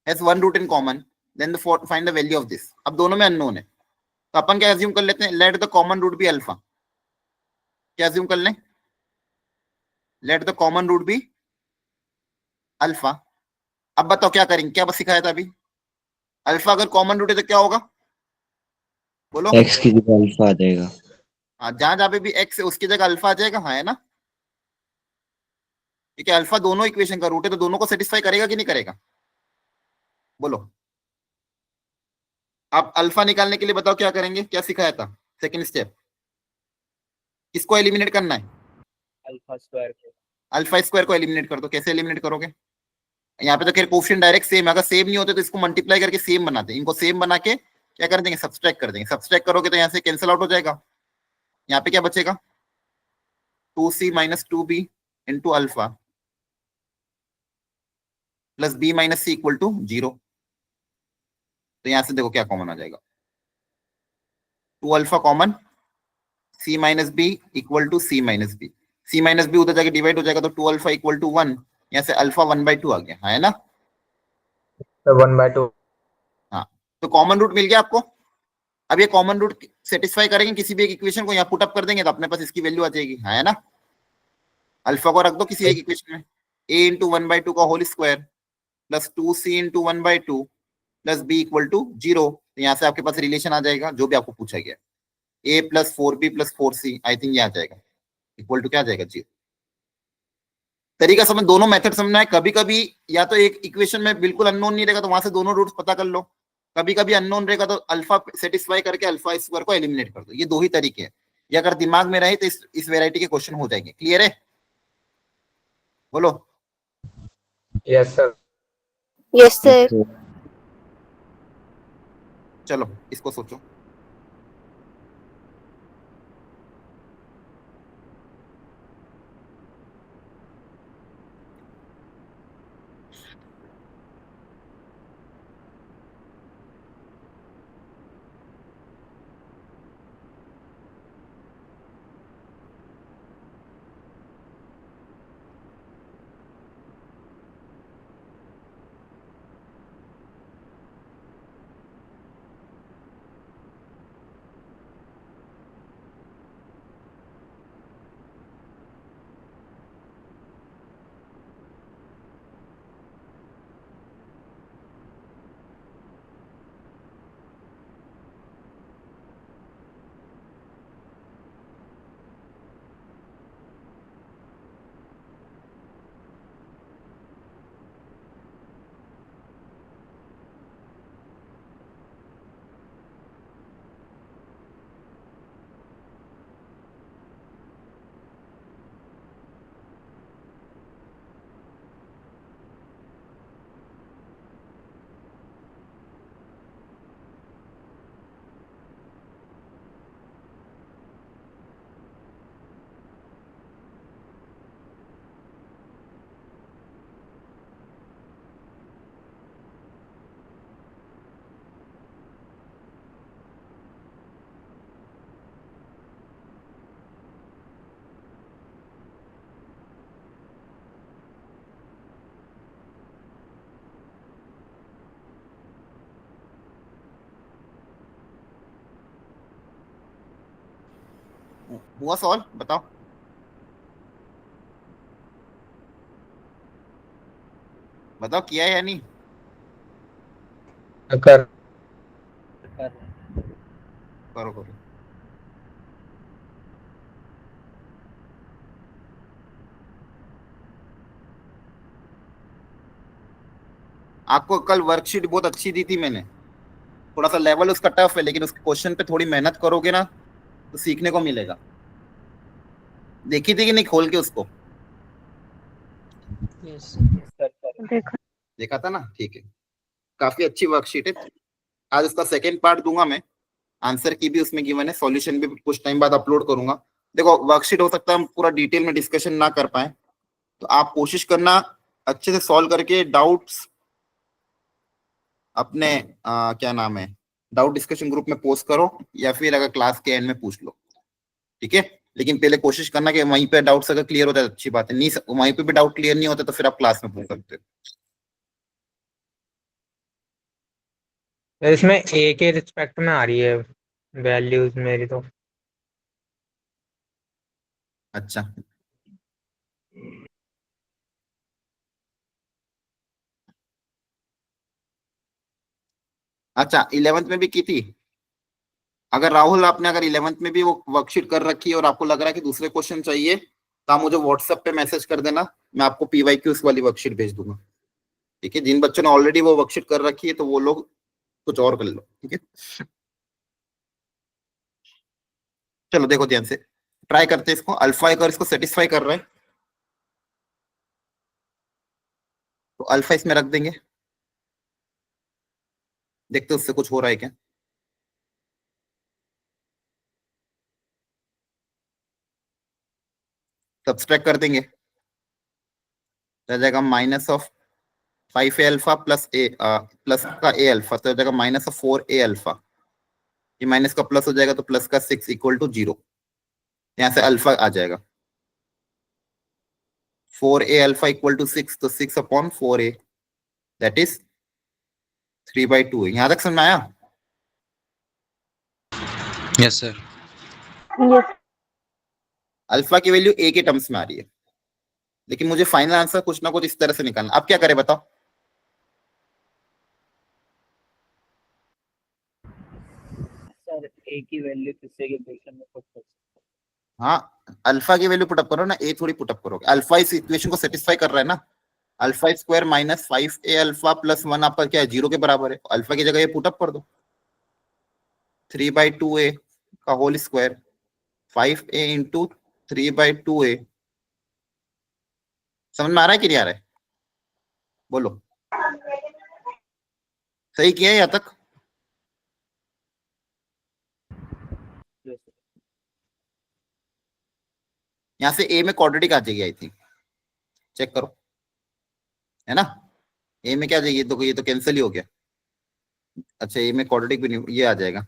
has one root in common then find the value of this। अब दोनों में अननोन है, तो अपन क्या एज्यूम कर लेते हैं, let the common root be alpha. क्या एज्यूम कर लें, let the common root be alpha. अब बताओ क्या करेंगे, क्या बस सिखाया था अभी, अल्फा अगर कॉमन रूट है तो क्या होगा, बोलो। एक्स की जगह अल्फा आ जाएगा। हाँ, जहां जहां पे भी एक्स है उसकी जगह अल्फा आ जाएगा, हाँ है ना। ठीक है, अल्फा दोनों इक्वेशन का रूट है तो दोनों को सेटिस्फाई करेगा कि नहीं करेगा, बोलो। आप अल्फा निकालने के लिए बताओ क्या करेंगे, क्या सिखाया था सेकंड स्टेप, किसको एलिमिनेट करना है, अल्फा स्क्वायर को। अल्फा स्क्वायर को एलिमिनेट कर दो। कैसे एलिमिनेट करोगे, यहाँ पे तो खैर कोफिशिएंट डायरेक्ट सेम है, अगर सेम नहीं होते तो इसको मल्टीप्लाई करके सेम बनाते हैं, इनको सेम बना के क्या कर देंगे, सब्सट्रैक्ट कर देंगे। सब्सट्रैक्ट करोगे तो यहाँ से कैंसिल आउट हो जाएगा, यहाँ पे क्या बचेगा, 2c minus 2b into alpha plus b minus c equal to 0। तो यहां से देखो क्या कॉमन आ जाएगा, 2 alpha common, c minus b equal to c minus b, c minus b उधर जाके डिवाइड हो जाएगा तो 2 अल्फा इक्वल टू 1, यहाँ से अल्फा 1/2 आ गया, है ना। तो 1/2। हाँ, तो कॉमन रूट मिल गया आपको। अब ये कॉमन रूट सेटिस्फाई करेंगे किसी भी एक इक्वेशन को, यहाँ पुट अप कर देंगे तो अपने पास इसकी वैल्यू आ जाएगी, है ना। अल्फा को रख दो किसी एक इक्वेशन में, a इंटू 1/2 का whole square plus 2c into 1/2 plus b equal to 0। तो यहाँ से आपके पास रिलेशन आ जाएगा जो भी आपको पूछा गया, a plus 4b plus 4c, I think ये आ जाएगा इक्वल टू क्या आ जाएगा, 0। तरीका समझ, दोनों मेथड समझना है। कभी कभी या तो एक इक्वेशन में बिल्कुल अननोन नहीं रहेगा तो वहां से दोनों रूट्स पता कर लो, कभी कभी अननोन रहेगा तो अल्फा सेटिस्फाई करके अल्फा स्क्वायर को एलिमिनेट कर दो। ये दो ही तरीके हैं, ये अगर दिमाग में रहे तो इस वेराइटी के क्वेश्चन हो जाएंगे। क्लियर है, बोलो। Yes sir. Yes sir. तो चलो इसको सोचो, हुआ सॉल्व, बताओ। बताओ किया है या नहीं, कर करो करो। आपको कल वर्कशीट बहुत अच्छी दी थी मैंने, थोड़ा सा लेवल उसका टफ है लेकिन उस क्वेश्चन पे थोड़ी मेहनत करोगे ना तो सीखने को मिलेगा। देखी थी कि नहीं खोल के उसको, देखो। देखा था ना, ठीक है। काफी अच्छी वर्कशीट है। आज उसका सेकेंड पार्ट दूंगा मैं, आंसर की भी उसमें गिवन है, सॉल्यूशन भी कुछ टाइम बाद अपलोड करूंगा। देखो वर्कशीट हो सकता है हम पूरा डिटेल में डिस्कशन ना कर पाए, तो आप कोशिश करना अच्छे से सॉल्व करके डाउट्स अपने क्या नाम है, डाउट डिस्कशन ग्रुप में पोस्ट करो या फिर अगर क्लास के एंड में पूछ लो, ठीक है। लेकिन पहले कोशिश करना कि वहीं पे डाउट्स अगर क्लियर होता है अच्छी बात है, नहीं वहीं पे भी डाउट क्लियर नहीं होता तो फिर आप क्लास में पूछ सकते हो। इसमें ए के रिस्पेक्ट में आ रही है वैल्यूज मेरी तो अच्छा, अच्छा 11th में भी की थी। अगर राहुल आपने अगर 11th में भी वो वर्कशीट कर रखी है और आपको लग रहा है कि दूसरे क्वेश्चन चाहिए, तो आप मुझे व्हाट्सएप पे मैसेज कर देना, मैं आपको पीवाईक्यूज वाली वर्कशीट भेज दूंगा। ठीक है, जिन बच्चों ने ऑलरेडी वो वर्कशीट कर रखी है तो वो लोग कुछ और कर लो। ठीक है, चलो देखो ध्यान से ट्राई करते हैं इसको। अल्फा अगर इसको सेटिस्फाई कर रहा है तो अल्फा इसमें रख देंगे, देखते हैं उससे कुछ हो रहा है क्या। सब्सट्रैक्ट कर देंगे, रह जाएगा minus of 5a alpha plus A plus का a अल्फा, तो हो जाएगा माइनस ऑफ 4a अल्फा। ये माइनस का प्लस हो जाएगा तो प्लस का 6 इक्वल टू 0। यहां से अल्फा आ जाएगा 4a अल्फा इक्वल टू 6, तो 6 अपॉन 4a दैट इज 3/2। यहां तक समझ में आया? Yes sir. Yes. अल्फा की वैल्यू a के टर्म्स में आ रही है, लेकिन मुझे फाइनल आंसर कुछ ना कुछ इस तरह से निकालना। अब क्या करें बताओ? सर ए की वैल्यू किससे के इक्वेशन में पुट कर सकते हाँ, अल्फा की वैल्यू पुटअप करो ना, ए थोड़ी पुटअप करोगे। अल्फा इस इक्वेशन को सेटिस्फाई कर रहा है ना। Alpha square minus 5a alpha plus 1 आपका क्या है, 0 के बराबर है। अल्फा की जगह ये पुटअप कर दो, 3/2a का whole square 5a into 3/2a। समझ में आ रहा है कि नहीं आ रहा है? बोलो, सही किया है यहाँ तक? हैं? यहाँ से a में क्वाड्रेटिक आ जाएगी आई थिंक, चेक करो, है ना। a में क्या आ जाएगी, ये तो कैंसिल ही हो गया। अच्छा, a में क्वाड्रेटिक भी नहीं, ये आ जाएगा।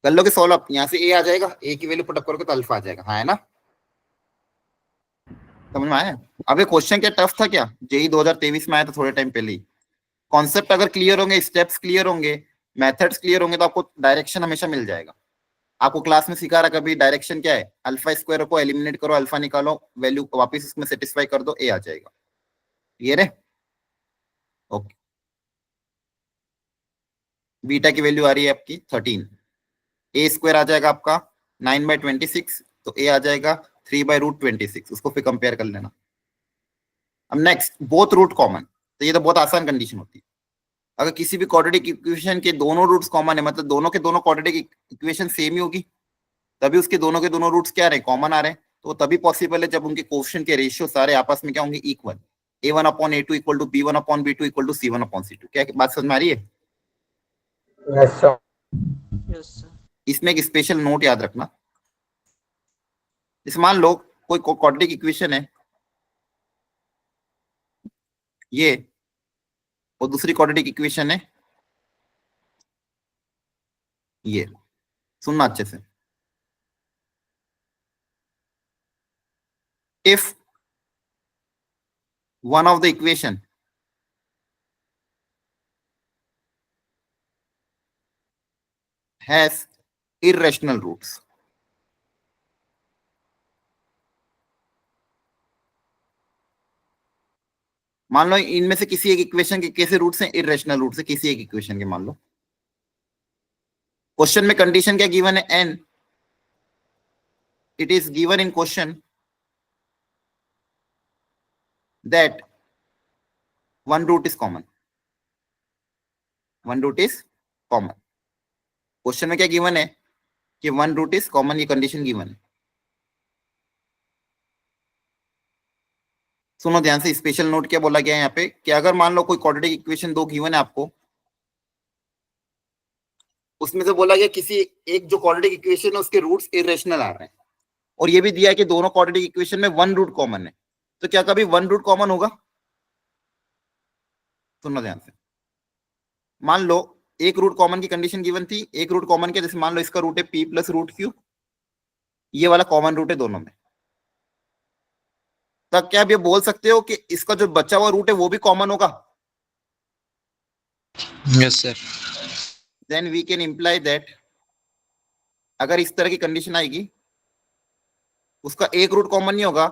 कर लोगे सॉल्व आप, यहाँ से a आ जाएगा, a की वैल्यू पुटअप करोगे तो अल्फा आ जाएगा। हाँ, है ना, समझ में आया? अब ये क्वेश्चन क्या टफ था क्या? जेई 2023 में आया था थोड़े टाइम पहले ही। कॉन्सेप्ट अगर क्लियर होंगे, स्टेप्स क्लियर होंगे, मेथड्स क्लियर होंगे, तो आपको डायरेक्शन हमेशा मिल जाएगा। आपको क्लास में सिखा रहा कभी डायरेक्शन क्या है, अल्फा स्क्वायर को एलिमिनेट करो, अल्फा निकालो, वैल्यू वापस इसमें सेटिस्फाई कर दो, ए आ जाएगा। क्लियर है? ओके, बीटा की वैल्यू आ रही है आपकी 13, ए स्क्वायर आ जाएगा आपका 9/26, तो ए आ जाएगा 3/√26। उसको फिर कंपेयर कर लेना। अब नेक्स्ट, बोथ रूट कॉमन, तो ये तो बहुत आसान कंडीशन होती है। अगर किसी भी क्वाड्रेटिक इक्वेशन के दोनों रूट्स कॉमन है, मतलब दोनों के दोनों क्वाड्रेटिक इक्वेशन सेम ही होगी, तभी उसके दोनों के दोनों रूट्स क्या रहे, कॉमन आ रहे हैं। तो तभी पॉसिबल है जब उनके कोएफिशिएंट के रेशियो सारे आपस में क्या होंगे, equal. a1/a2 equal to b1/b2 equal to c1/c2। क्या बात समझ में आ रही है? Yes sir. इसमें एक स्पेशल नोट याद रखना। जैसे मान लो कोई क्वाड्रेटिक इक्वेशन है ये, और दूसरी क्वाड्रेटिक इक्वेशन है ये। सुनना अच्छे से। If one of the equation has irrational roots, मान लो इनमें से किसी एक इक्वेशन के कैसे रूट्स हैं, इरेशनल रूट्स है किसी एक इक्वेशन के। मान लो क्वेश्चन में कंडीशन क्या गिवन है, n, it is given in question that one root is common, one root is common. Question में क्या गिवन है कि वन रूट इज कॉमन, ये कंडीशन गिवन है। सुनो ध्यान से, स्पेशल नोट क्या बोला गया है यहाँ पे कि अगर मान लो कोई क्वाड्रेटिक इक्वेशन दो गिवन है आपको, उसमें से बोला गया किसी एक जो क्वाड्रेटिक इक्वेशन है उसके रूट्स इरेशनल आ रहे हैं, और ये भी दिया है कि दोनों क्वाड्रेटिक इक्वेशन में वन रूट कॉमन है, तो क्या कभी वन रूट कॉमन होगा? सुनना ध्यान से। मान लो एक रूट कॉमन की कंडीशन गिवन थी, एक रूट कॉमन के, जैसे मान लो इसका रूट है p प्लस रूट क्यू, ये वाला कॉमन रूट है दोनों में, तब क्या आप ये बोल सकते हो कि इसका जो बचा हुआ रूट है वो भी कॉमन होगा? Yes, sir. Then we can imply that अगर इस तरह की कंडीशन आएगी उसका एक रूट कॉमन नहीं होगा,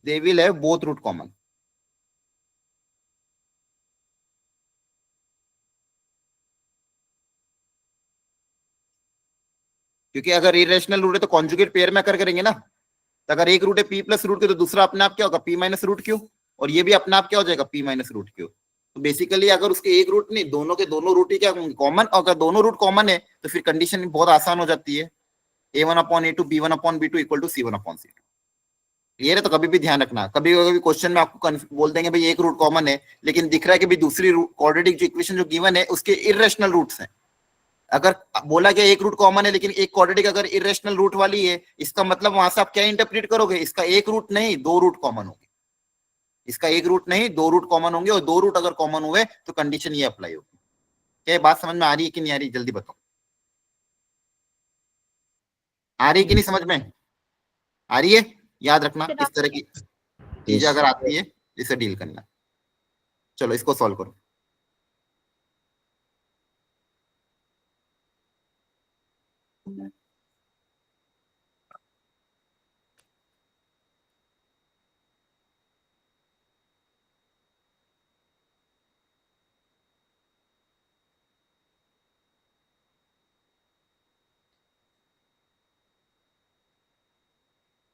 they will have both root common. क्योंकि अगर इरेशनल रूट है तो कॉन्जुगेट पेयर में कर करेंगे ना, तो अगर एक रूट है पी प्लस रूट क्यू तो दूसरा अपने आप क्या होगा पी माइनस रूट क्यू, और ये भी अपने आप क्या हो जाएगा पी माइनस रूट क्यू। तो बेसिकली अगर उसके एक रूट नहीं दोनों के दोनों रूट ही क्या कॉमन, और अगर दोनों रूट कॉमन है तो फिर कंडीशन बहुत आसान हो जाती है, a1/a2 b1/b2 equal to c1/c2। Clear है? तो कभी भी ध्यान रखना, कभी कभी क्वेश्चन में आपको बोल देंगे भाई एक रूट कॉमन है, लेकिन दिख रहा है कि भाई दूसरी क्वाड्रेटिक जो इक्वेशन जो गिवन है उसके इरेशनल रूट्स हैं। अगर बोला गया एक रूट कॉमन है लेकिन एक क्वाड्रेटिक अगर इरेशनल रूट वाली है, इसका मतलब वहां से आप क्या इंटरप्रेट करोगे, इसका एक रूट नहीं दो रूट कॉमन होंगे, इसका एक रूट नहीं दो रूट कॉमन होंगे, और दो रूट अगर कॉमन हुए तो कंडीशन ये अप्लाई होगी। क्या ये बात समझ में आ रही है कि नहीं आ रही, जल्दी बताओ, आ रही है कि नहीं समझ में आ रही है? याद रखना इस तरह की चीजें अगर आती है इसे डील करना। चलो इसको सॉल्व करो।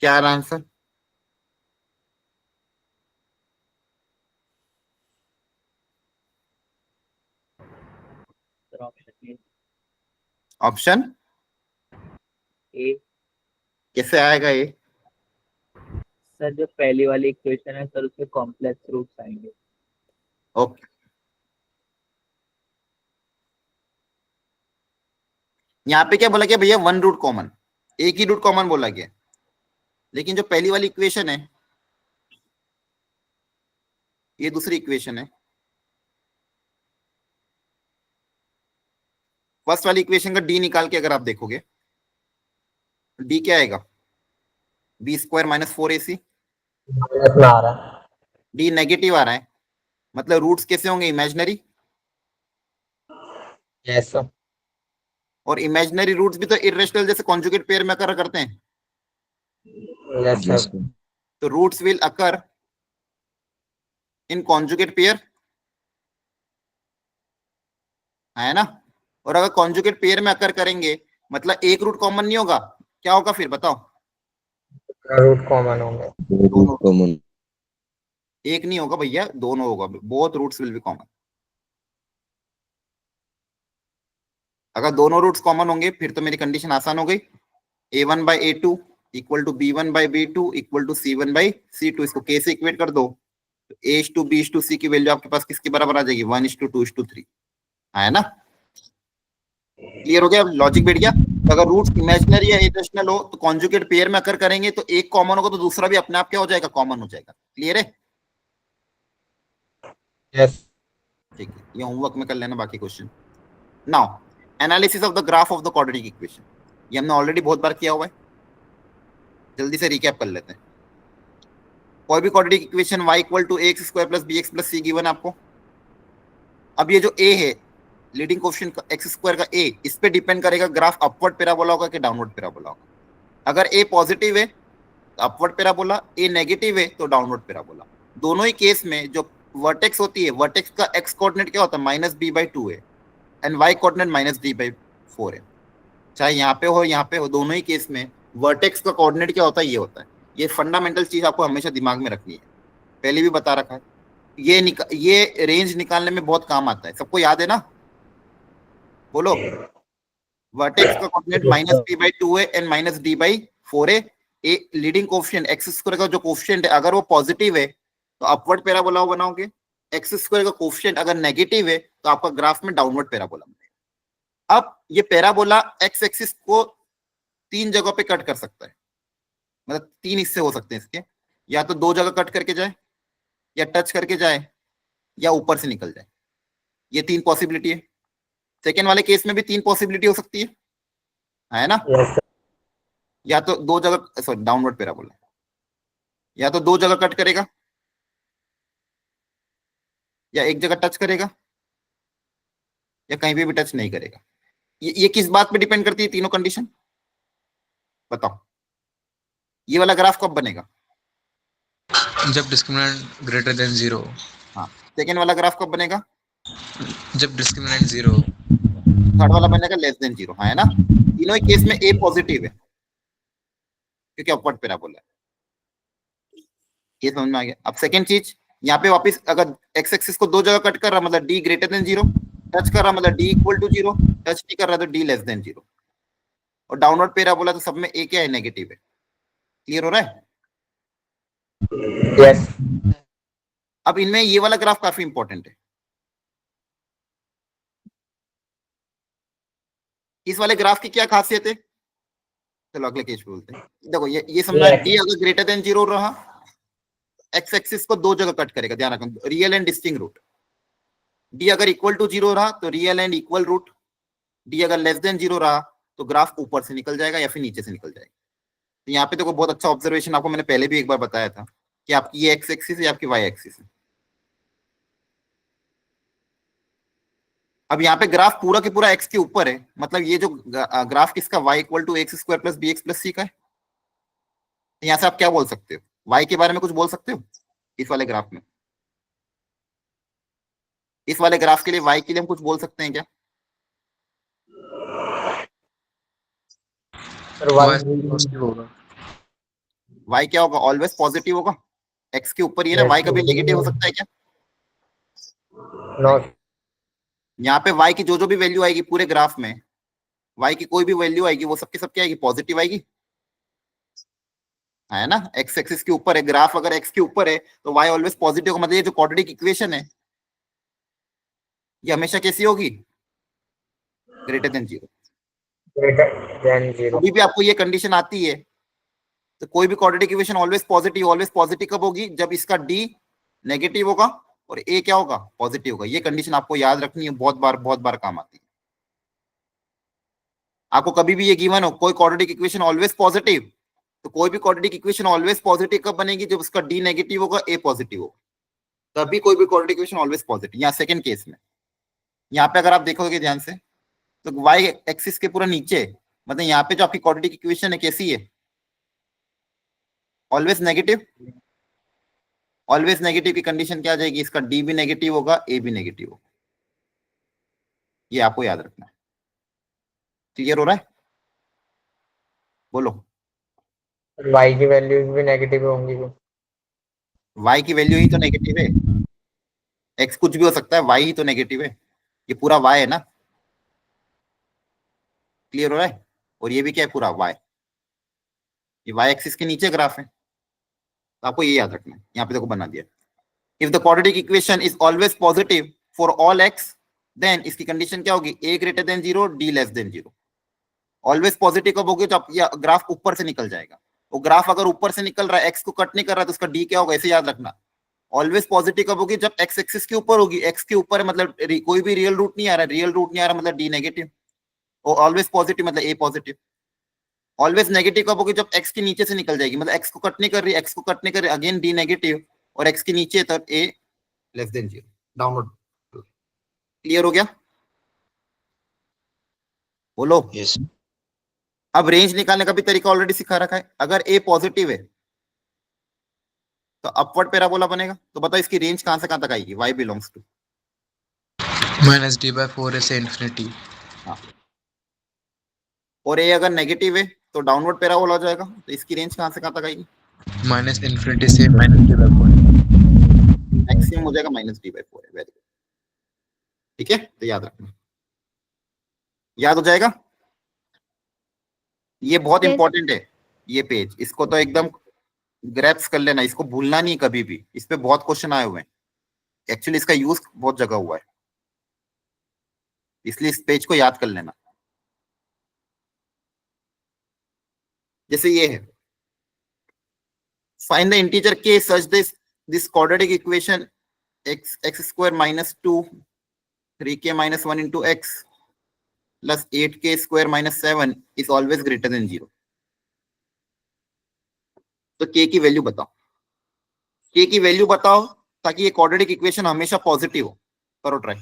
क्या है answer? Sir option option A. कैसे आएगा ये? सर जो पहली वाली इक्वेशन है सर उसके कॉम्प्लेक्स रूट्स आएंगे। ओके, यहाँ पे क्या बोला गया भैया, वन रूट कॉमन, एक ही रूट कॉमन बोला गया, लेकिन जो पहली वाली इक्वेशन है ये दूसरी इक्वेशन है, फर्स्ट वाली इक्वेशन का डी निकाल के अगर आप देखोगे डी क्या आएगा, B square minus 4ac। Minus में आ रहा है। डी नेगेटिव आ रहा है, मतलब रूट्स कैसे होंगे, इमेजिनरी, यस सर। और इमेजिनरी रूट्स भी तो इरेशनल जैसे कॉन्जुगेट पेयर में अकर करते हैं, यस Yes, सर। sir. तो roots will occur in conjugate pair, है ना। और अगर कॉन्जुगेट पेयर में अकर करेंगे मतलब एक रूट कॉमन नहीं होगा, क्या होगा फिर बताओ? रूट कॉमन होंगे। दो root common. एक नहीं होगा भैया, दोनों होगा, both roots will be common. अगर दोनों रूट्स कॉमन होंगे फिर तो मेरी कंडीशन आसान हो गई, a1/a2 equal to b1/b2 equal to c1/c2। इसको कैसे इक्वेट कर दो, तो a/b/c की वैल्यू आपके पास किसके बराबर आ जाएगी, 1:2:3, है ना। क्लियर हो गया, लॉजिक बैठ गया। तो अगर रूट्स इमेजिनरी या इरेशनल हो तो कॉन्जुगेट पेयर में अकर करेंगे तो एक कॉमन होगा तो दूसरा भी अपने आप क्या हो जाएगा, कॉमन हो जाएगा। क्लियर है? यस। ठीक है, ये होमवर्क में कर लेना बाकी question. Now analysis of the graph of the quadratic equation, ये हमने ऑलरेडी बहुत बार किया हुआ है, जल्दी से रिकैप कर लेते हैं। कोई भी quadratic equation y equal to ax square plus bx plus c given आपको। अब ये जो a है लीडिंग कोएफिशिएंट का x स्क्वायर का a, इस पे डिपेंड करेगा ग्राफ अपवर्ड पैराबोला होगा कि डाउनवर्ड पैराबोला होगा। अगर a पॉजिटिव है तो अपवर्ड पैराबोला, a नेगेटिव है तो डाउनवर्ड पैराबोला। दोनों ही केस में जो वर्टेक्स होती है, वर्टेक्स का x कोऑर्डिनेट क्या होता है, -b/2 है, एंड y कोऑर्डिनेट -d/4 है। चाहे यहाँ पे हो यहाँ पे हो, दोनों ही केस में वर्टेक्स का कोऑर्डिनेट क्या होता है, ये होता है। ये फंडामेंटल चीज आपको हमेशा दिमाग में रखनी है, पहले भी बता रखा है। ये रेंज निकालने में बहुत काम आता है, सबको याद है ना, बोलो। वर्टेक्स का कोऑर्डिनेट -b/2 है एंड -d/4 है। A leading coefficient x square का जो कोएफिशिएंट है अगर वो पॉजिटिव है तो अपवर्ड पैराबोला बनाओगे, x स्क्वायर का कोएफिशिएंट अगर नेगेटिव है तो आपका ग्राफ में डाउनवर्ड पैराबोला बनेगा। अब ये पैराबोला x एक्सिस को तीन जगहों पे कट कर सकता है, मतलब तीन हिस्से हो सकते हैं इसके, या तो दो जगह कट करके जाए, या टच करके जाए, या ऊपर से निकल जाए। ये तीन पॉसिबिलिटी है। सेकेंड वाले केस में भी तीन पॉसिबिलिटी हो सकती है ना। Yes sir. या तो दो जगह, सॉरी डाउनवर्ड पैराबोला, या तो दो जगह कट करेगा या एक जगह टच करेगा या कहीं पे भी टच नहीं करेगा। ये किस बात पे डिपेंड करती है तीनों कंडीशन, बताओ। ये वाला ग्राफ कब बनेगा? जब डिस्क्रिमिनेंट ग्रेटर देन 0, हाँ। सेकेंड वाला ग्राफ कब बनेगा? जब डिस्क्रिमिनेंट 0, थर्ड वाला बनेगा लेस देन 0, है ना। तीनों ही केस में ए पॉजिटिव है क्योंकि अपवर्ड पैराबोला है। ये समझ में आ गया। अब सेकेंड चीज, यहाँ पे वापस अगर एक्स एक्सिस को दो जगह कट कर रहा मतलब डी ग्रेटर देन 0, टच कर रहा मतलब डी इक्वल टू 0, टच नहीं कर रहा तो डी लेस देन 0, और डाउनवर्ड पैराबोला तो सब में ए क्या है? नेगेटिव है। क्लियर हो रहा है? यस। अब इनमें ये वाला ग्राफ काफी इंपॉर्टेंट है। इस वाले ग्राफ की क्या खासियत है? चलो अगले केस पे बोलते हैं। देखो ये समझा, डी अगर ग्रेटर देन 0 रहा, एक्स एक्सिस को दो जगह कट करेगा, ध्यान रखना, real and distinct root. D अगर इक्वल टू 0 रहा तो real and equal root. D अगर लेस देन 0 रहा तो ग्राफ ऊपर से निकल जाएगा या फिर नीचे से निकल जाएगा। तो यहाँ पे देखो बहुत अच्छा ऑब्जर्वेशन, आपको मैंने पहले भी एक बार बताया था कि आपकी ये एक्स एक्सिस है, आपकी वाई एक्सिस है। अब यहाँ पे ग्राफ पूरा के पूरा एक्स के ऊपर है, मतलब ये जो ग्राफ किसका, Y equal to X square plus B X plus C का है। यहाँ से आप क्या बोल सकते हो? वाई के बारे में कुछ बोल सकते हो इस वाले ग्राफ में? इस वाले ग्राफ के लिए वाई के लिए हम कुछ बोल सकते हैं क्या? पॉजिटिव होगा। वाई क्या होगा? ऑलवेज पॉजिटिव होगा। एक्स के ऊपर ये ना, वाई कभी नेगेटिव हो सकता है क्या? नो। यहाँ पे वाई की जो भी वैल्यू आएगी पूरे ग्राफ में, वाई की कोई भी वैल्यू आएगी वो सबके सब क्या आएगी? पॉजिटिव आएगी, है ना। एक्स एक्सिस के ऊपर है ग्राफ, अगर एक्स के ऊपर है तो वाई ऑलवेज पॉजिटिव होगा। मतलब ये जो क्वाड्रेटिक इक्वेशन है ये हमेशा कैसी होगी? Greater than 0। Greater than 0। अभी भी आपको ये कंडीशन आती है तो कोई भी क्वाड्रेटिक इक्वेशन ऑलवेज पॉजिटिव कब होगी? जब इसका डी नेगेटिव होगा और ए क्या होगा? पॉजिटिव होगा। ये कंडीशन आपको याद रखनी है, बहुत बार काम आती है। आपको कभी भी ये गिवन हो कोई क्वाड्रेटिक इक्वेशन ऑलवेज पॉजिटिव, तो कोई भी क्वाड्रेटिक इक्वेशन ऑलवेज पॉजिटिव कब बनेगी? जब उसका डी नेगेटिव होगा, ए पॉजिटिव होगा, तभी कोई भी क्वाड्रेटिक इक्वेशन ऑलवेज पॉजिटिव। यहाँ सेकंड केस में, यहाँ पे अगर आप देखोगे ध्यान से तो वाई एक्सिस के पूरा नीचे, मतलब यहाँ पे जो आपकी क्वाड्रेटिक इक्वेशन है कैसी है? Always negative. ऑलवेज नेगेटिव की कंडीशन क्या आ जाएगी? इसका डी भी नेगेटिव होगा, ए भी नेगेटिव होगा। ये आपको याद रखना है। क्लियर हो रहा है? बोलो। वाई की वैल्यूज भी नेगेटिव होंगी। वाई की वैल्यू ही तो नेगेटिव है। एक्स कुछ भी हो सकता है, वाई ही तो नेगेटिव है। ये पूरा वाई है ना। क्लियर हो रहा है? और ये भी क्या है? पूरा वाई। ये वाई एक्सिस के नीचे ग्राफ है, तो आपको ये याद रखना है। यहाँ पे देखो बना दिया, if the quadratic equation is always positive for all X, then इसकी कंडीशन क्या होगी? A greater than 0, D less than 0। Always positive कब होगी? तो ग्राफ ऊपर से निकल जाएगा। वो ग्राफ अगर ऊपर से निकल रहा है, एक्स को कट नहीं कर रहा है, तो उसका डी क्या होगा? ऐसे याद रखना। ऑलवेज पॉजिटिव कब होगी? जब एक्स एक्सिस के ऊपर होगी। एक्स के ऊपर है मतलब कोई भी रियल रूट नहीं आ रहा है, रियल रूट नहीं आ रहा मतलब डी नेगेटिव। और ऑलवेज पॉजिटिव मतलब ए पॉजिटिव। ऑलवेज नेगेटिव कब होगी? जब एक्स के नीचे से निकल जाएगी, मतलब एक्स को कट नहीं कर रही, एक्स को कट नहीं कर रही, अगेन डी नेगेटिव, और एक्स के नीचे तब ए लेस देन 0, डाउनवर्ड। क्लियर हो गया? बोलो। यस। अब रेंज निकालने का भी तरीका ऑलरेडी सिखा रखा है। अगर ए पॉजिटिव है तो अपवर्ड पैराबोला बनेगा। तो बताओ इसकी रेंज कहां से कहां तक आएगी? y बिलोंग्स टू -d/4 से इन्फिनिटी। हाँ। और ए अगर नेगेटिव है तो डाउनवर्ड पैराबोला हो जाएगा। तो इसकी रेंज कहां से कहां तक आएगी? -इन्फिनिटी से -d/4। मैक्सिमम हो जाएगा -d/4 है। Very good. ठीक है, तो याद रखना, याद हो जाएगा। ये बहुत Yes. इंपॉर्टेंट है ये पेज, इसको तो एकदम ग्रैप्स कर लेना, इसको भूलना नहीं कभी भी। इस पे बहुत क्वेश्चन आए हुए हैं, एक्चुअली इसका यूज बहुत जगह हुआ है, इसलिए इस पेज को याद कर लेना। जैसे ये है, find the integer k such this quadratic equation x square minus 2 3k minus 1 into x plus 8k square minus 7 is always greater than 0। तो k की वैल्यू बताओ, k की वैल्यू बताओ ताकि ये क्वाड्रेटिक इक्वेशन हमेशा पॉजिटिव हो। करो ट्राई।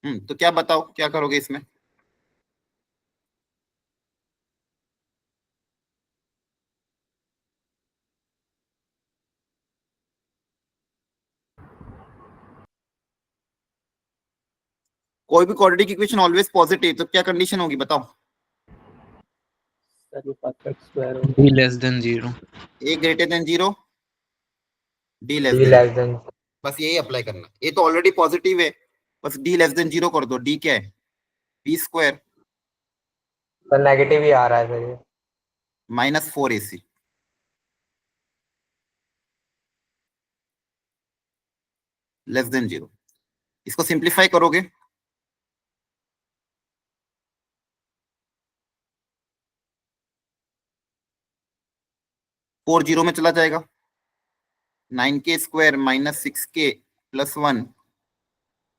तो क्या बताओ, क्या करोगे इसमें? कोई भी क्वाड्रेटिक इक्वेशन ऑलवेज पॉजिटिव, तो क्या कंडीशन होगी बताओ? सर ये perfect square D less than 0. A greater than 0, D less D than, less than बस यही अप्लाई करना। ये तो ऑलरेडी पॉजिटिव है, बस डी लेस देन 0 कर दो। डी क्या है? बी स्क्वायर सर नेगेटिव ही आ रहा है सर ये माइनस 4ac लेस देन 0। इसको सिंप्लीफाई करोगे, फोर जीरो में चला जाएगा, 9k square minus 6k plus 1,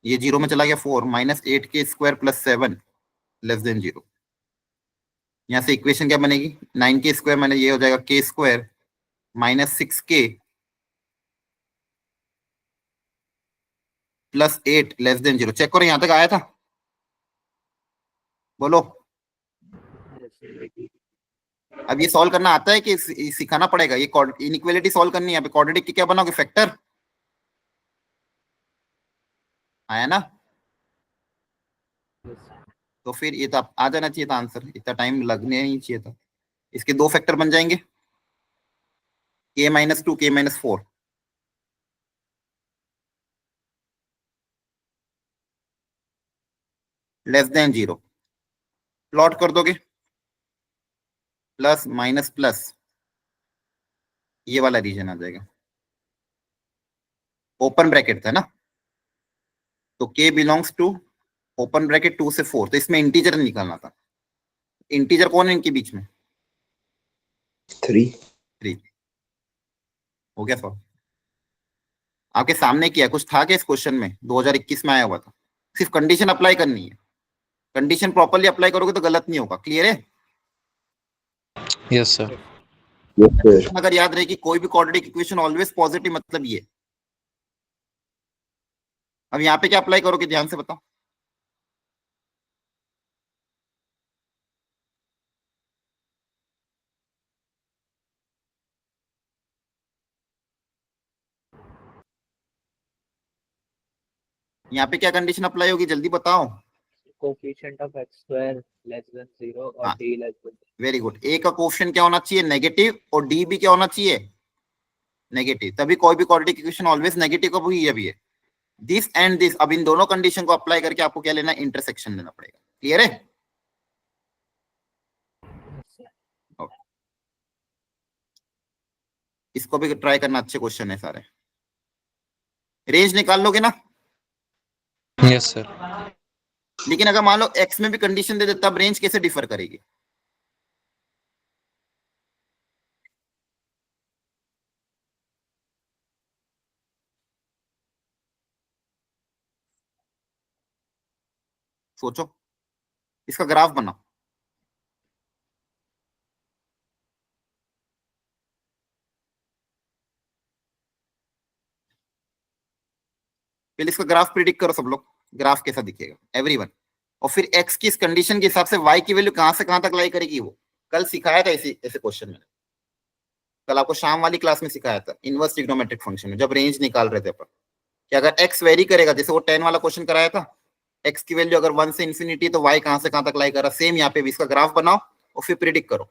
ये जीरो में चला गया 4, minus 8k square plus 7 less than 0। यहाँ से इक्वेशन क्या बनेगी? 9k स्क्वायर माइनस ये हो जाएगा k square minus 6k plus 8 less than 0। Check करो, यहाँ तक आया था? बोलो। अब ये सॉल्व करना आता है कि सिखाना पड़ेगा? ये इनइक्वालिटी सॉल्व करनी है। यहाँ पे क्वाड्रेटिक की क्या बनाओगे? फैक्टर। आया ना? तो फिर ये तो आ जाना चाहिए था आंसर, इतना टाइम लगने नहीं चाहिए था। इसके दो फैक्टर बन जाएंगे, k minus 2 k minus 4 less than 0। Plot कर दोगे, प्लस माइनस प्लस, ये वाला रीजन आ जाएगा। ओपन ब्रैकेट था ना, तो k belongs to open bracket 2 से 4, तो इसमें इंटीजर निकालना था। इंटीजर कौन है इनके बीच में? 3 3। हो गया सॉल्व? आपके सामने किया, कुछ था क्या इस क्वेश्चन में? 2021 में आया हुआ था। सिर्फ कंडीशन अप्लाई करनी है, कंडीशन प्रॉपर्ली अप्लाई करोगे तो गलत नहीं होगा। क्लियर है? Yes, sir. yes sir अगर याद रहे कि कोई भी क्वाड्रेटिक इक्वेशन ऑलवेज पॉजिटिव, मतलब ये। अब यहाँ पे क्या अप्लाई करोगे, ध्यान से बताओ। यहाँ पे क्या कंडीशन अप्लाई होगी, जल्दी बताओ। Coefficient of x square less than 0 और हाँ। d less than. Very good. A का कोफिशिएंट क्या होना चाहिए? नेगेटिव, और डी भी क्या होना चाहिए? नेगेटिव। तभी कोई भी क्वाड्रेटिक इक्वेशन ऑलवेज नेगेटिव का ही है। दिस एंड दिस, अब इन दोनों कंडीशन को अप्लाई करके आपको क्या लेना? इंटरसेक्शन लेना पड़ेगा। क्लियर है? इसको भी ट्राई करना, अच्छे क्वेश्चन है सारे। रेंज निकाल लोगे ना? Yes, sir. लेकिन अगर मान लो एक्स में भी कंडीशन दे दे, तब रेंज कैसे डिफर करेगी? सोचो, इसका ग्राफ बनाओ। पहले इसका ग्राफ प्रिडिक्ट करो सब लोग, ग्राफ कैसा दिखेगा एवरीवन। और फिर एक्स की इस कंडीशन के हिसाब से वाई की वैल्यू कहां से कहां तक लाई करेगी वो। कल सिखाया था ऐसे ऐसे क्वेश्चन में, कल आपको शाम वाली क्लास में सिखाया था इनवर्स ट्रिग्नोमेट्रिक फंक्शन में, जब रेंज निकाल रहे थे अपन, कि अगर एक्स वेरी करेगा, जैसे वो 10 वाला क्वेश्चन कराया था, एक्स की वैल्यू अगर 1 से इंफिनिटी, तो वाई कहां से कहां तक लाई कर रहा। सेम यहाँ पे भी इसका ग्राफ बनाओ और फिर प्रिडिक्ट करो।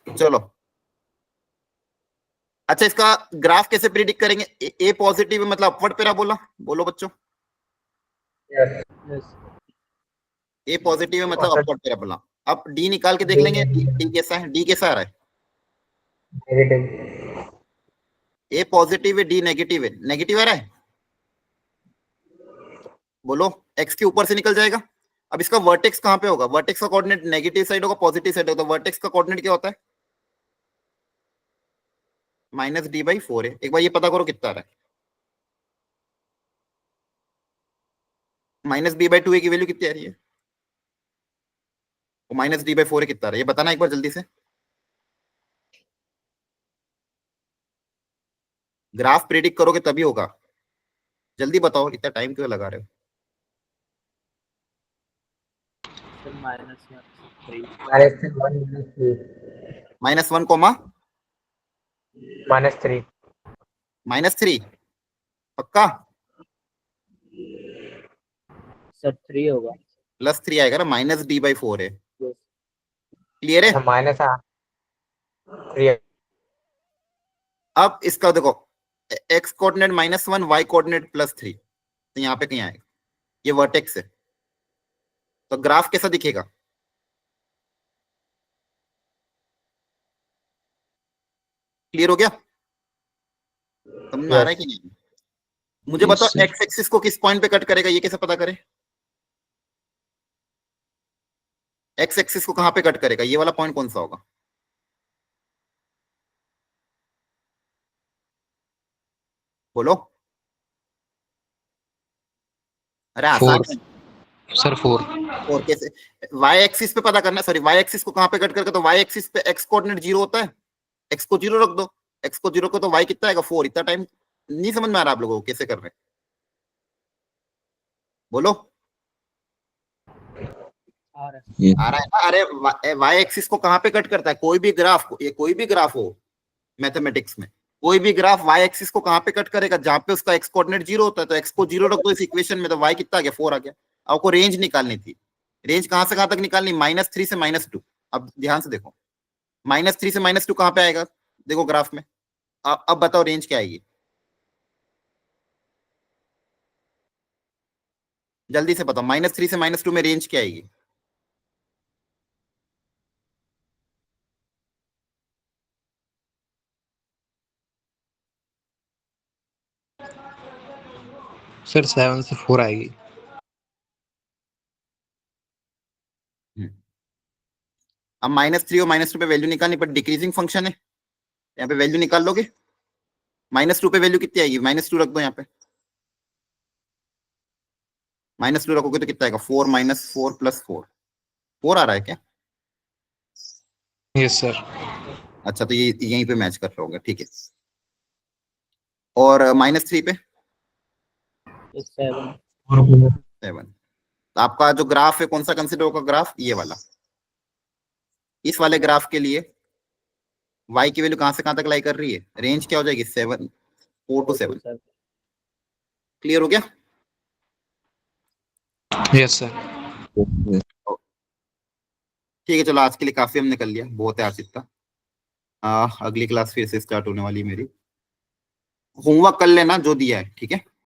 चलो, अच्छा इसका ग्राफ कैसे प्रिडिक्ट करेंगे? ए पॉजिटिव है मतलब अपवर्ड पेरा बोला, बोलो बच्चों। Yes. ए पॉजिटिव है मतलब और अपवर्ड पेरा बोला। अब डी निकाल के देख लेंगे, डी कैसा है? डी कैसा आ रहा है? नेगेटिव ए पॉजिटिव है, डी नेगेटिव है, नेगेटिव आ रहा है, बोलो एक्स के ऊपर से निकल जाएगा। अब इसका वर्टेक्स कहां पे होगा, वर्टेक्स का कोऑर्डिनेट नेगेटिव साइड होगा, पॉजिटिव साइड होगा, तो वर्टेक्स का कोऑर्डिनेट क्या होता है, -d/4 है। एक बार ये पता करो कितना आ रहा है, -b/2 की वैल्यू कितनी आ रही है, और -d/4 कितना आ रहा है, ये बताना एक बार जल्दी से। ग्राफ प्रेडिक्ट करोगे तभी होगा, जल्दी बताओ, इतना टाइम क्यों लगा रहे हो। सर -3 -1 कोमा -3 -3 पक्का, सर 3 होगा। +3 आएगा ना, -d/4 है, क्लियर है। -3 अब इसका देखो, x कोऑर्डिनेट -1, y कोऑर्डिनेट +3, तो यहाँ पे कहीं आएगा, ये वर्टेक्स है, तो ग्राफ कैसा दिखेगा, क्लियर हो गया, समझ में आ रहा है कि नहीं। मुझे Yes, बताओ sir. एक्स एक्सिस को किस पॉइंट पे कट करेगा, ये कैसे पता करें, एक्स एक्सिस को कहां पे कट करेगा, ये वाला पॉइंट कौन सा होगा, बोलो, अरे आसान है। सर 4 और कैसे, वाई एक्सिस पे पता करना है, सॉरी वाई एक्सिस को कहां पे कट करके, तो वाई एक्सिस पे एक्स कोऑर्डिनेट 0 होता है, एक्स को 0 रख दो, एक्स को 0 को तो वाई कितना आएगा 4, इतना टाइम नहीं समझ में आ रहा आप लोगों को कैसे कर रहे हैं, बोलो, आ रहा है। ये आ रहा है ना, अरे वाई एक्सिस को कहां पे कट करता है, कोई भी ग्राफ को, ये कोई भी ग्राफ हो मैथमेटिक्स में, कोई भी ग्राफ वाई एक्सिस को कहां पे कट करेगा, जहां पे उसका एक्स कोऑर्डिनेट 0 होता है, तो एक्स को 0 रख दो इस इक्वेशन में, तो वाई कितना आ गया 4 आ गया। आपको रेंज निकालनी थी, रेंज कहां से कहां तक निकालनी, -3 से -2, अब ध्यान से देखो, -3 से -2 कहां पे आएगा, देखो ग्राफ में, अब बताओ रेंज क्या आएगी, जल्दी से बताओ, -3 से -2 में रेंज क्या आएगी, सर 7 से 4 आएगी। अब -3 और -2 पे वैल्यू निकालनी, पर डिक्रीजिंग फंक्शन है, यहाँ पे वैल्यू निकाल लोगे, -2 पे वैल्यू कितनी आएगी, -2 रख दो यहाँ पे, -2 रखोगे तो कितना आएगा 4 -4 + 4, 4 आ रहा है क्या, यस सर। अच्छा तो ये यहीं पे मैच कर रहोगे, ठीक है। और -3 पे 7 7, तो आपका जो ग्राफ है कौन सा कंसिडर होगा, ग्राफ ये वाला, इस वाले ग्राफ के लिए y की वैल्यू कहां से कहां तक लाई कर रही है, रेंज क्या हो जाएगी 4 to 7, क्लियर हो गया। Yes sir. ठीक है चलो, आज के लिए काफी हमने कर लिया, बहुत है आज इतना, अगली क्लास फिर से स्टार्ट होने वाली है मेरी, होमवर्क कर लेना जो दिया है, ठीक है।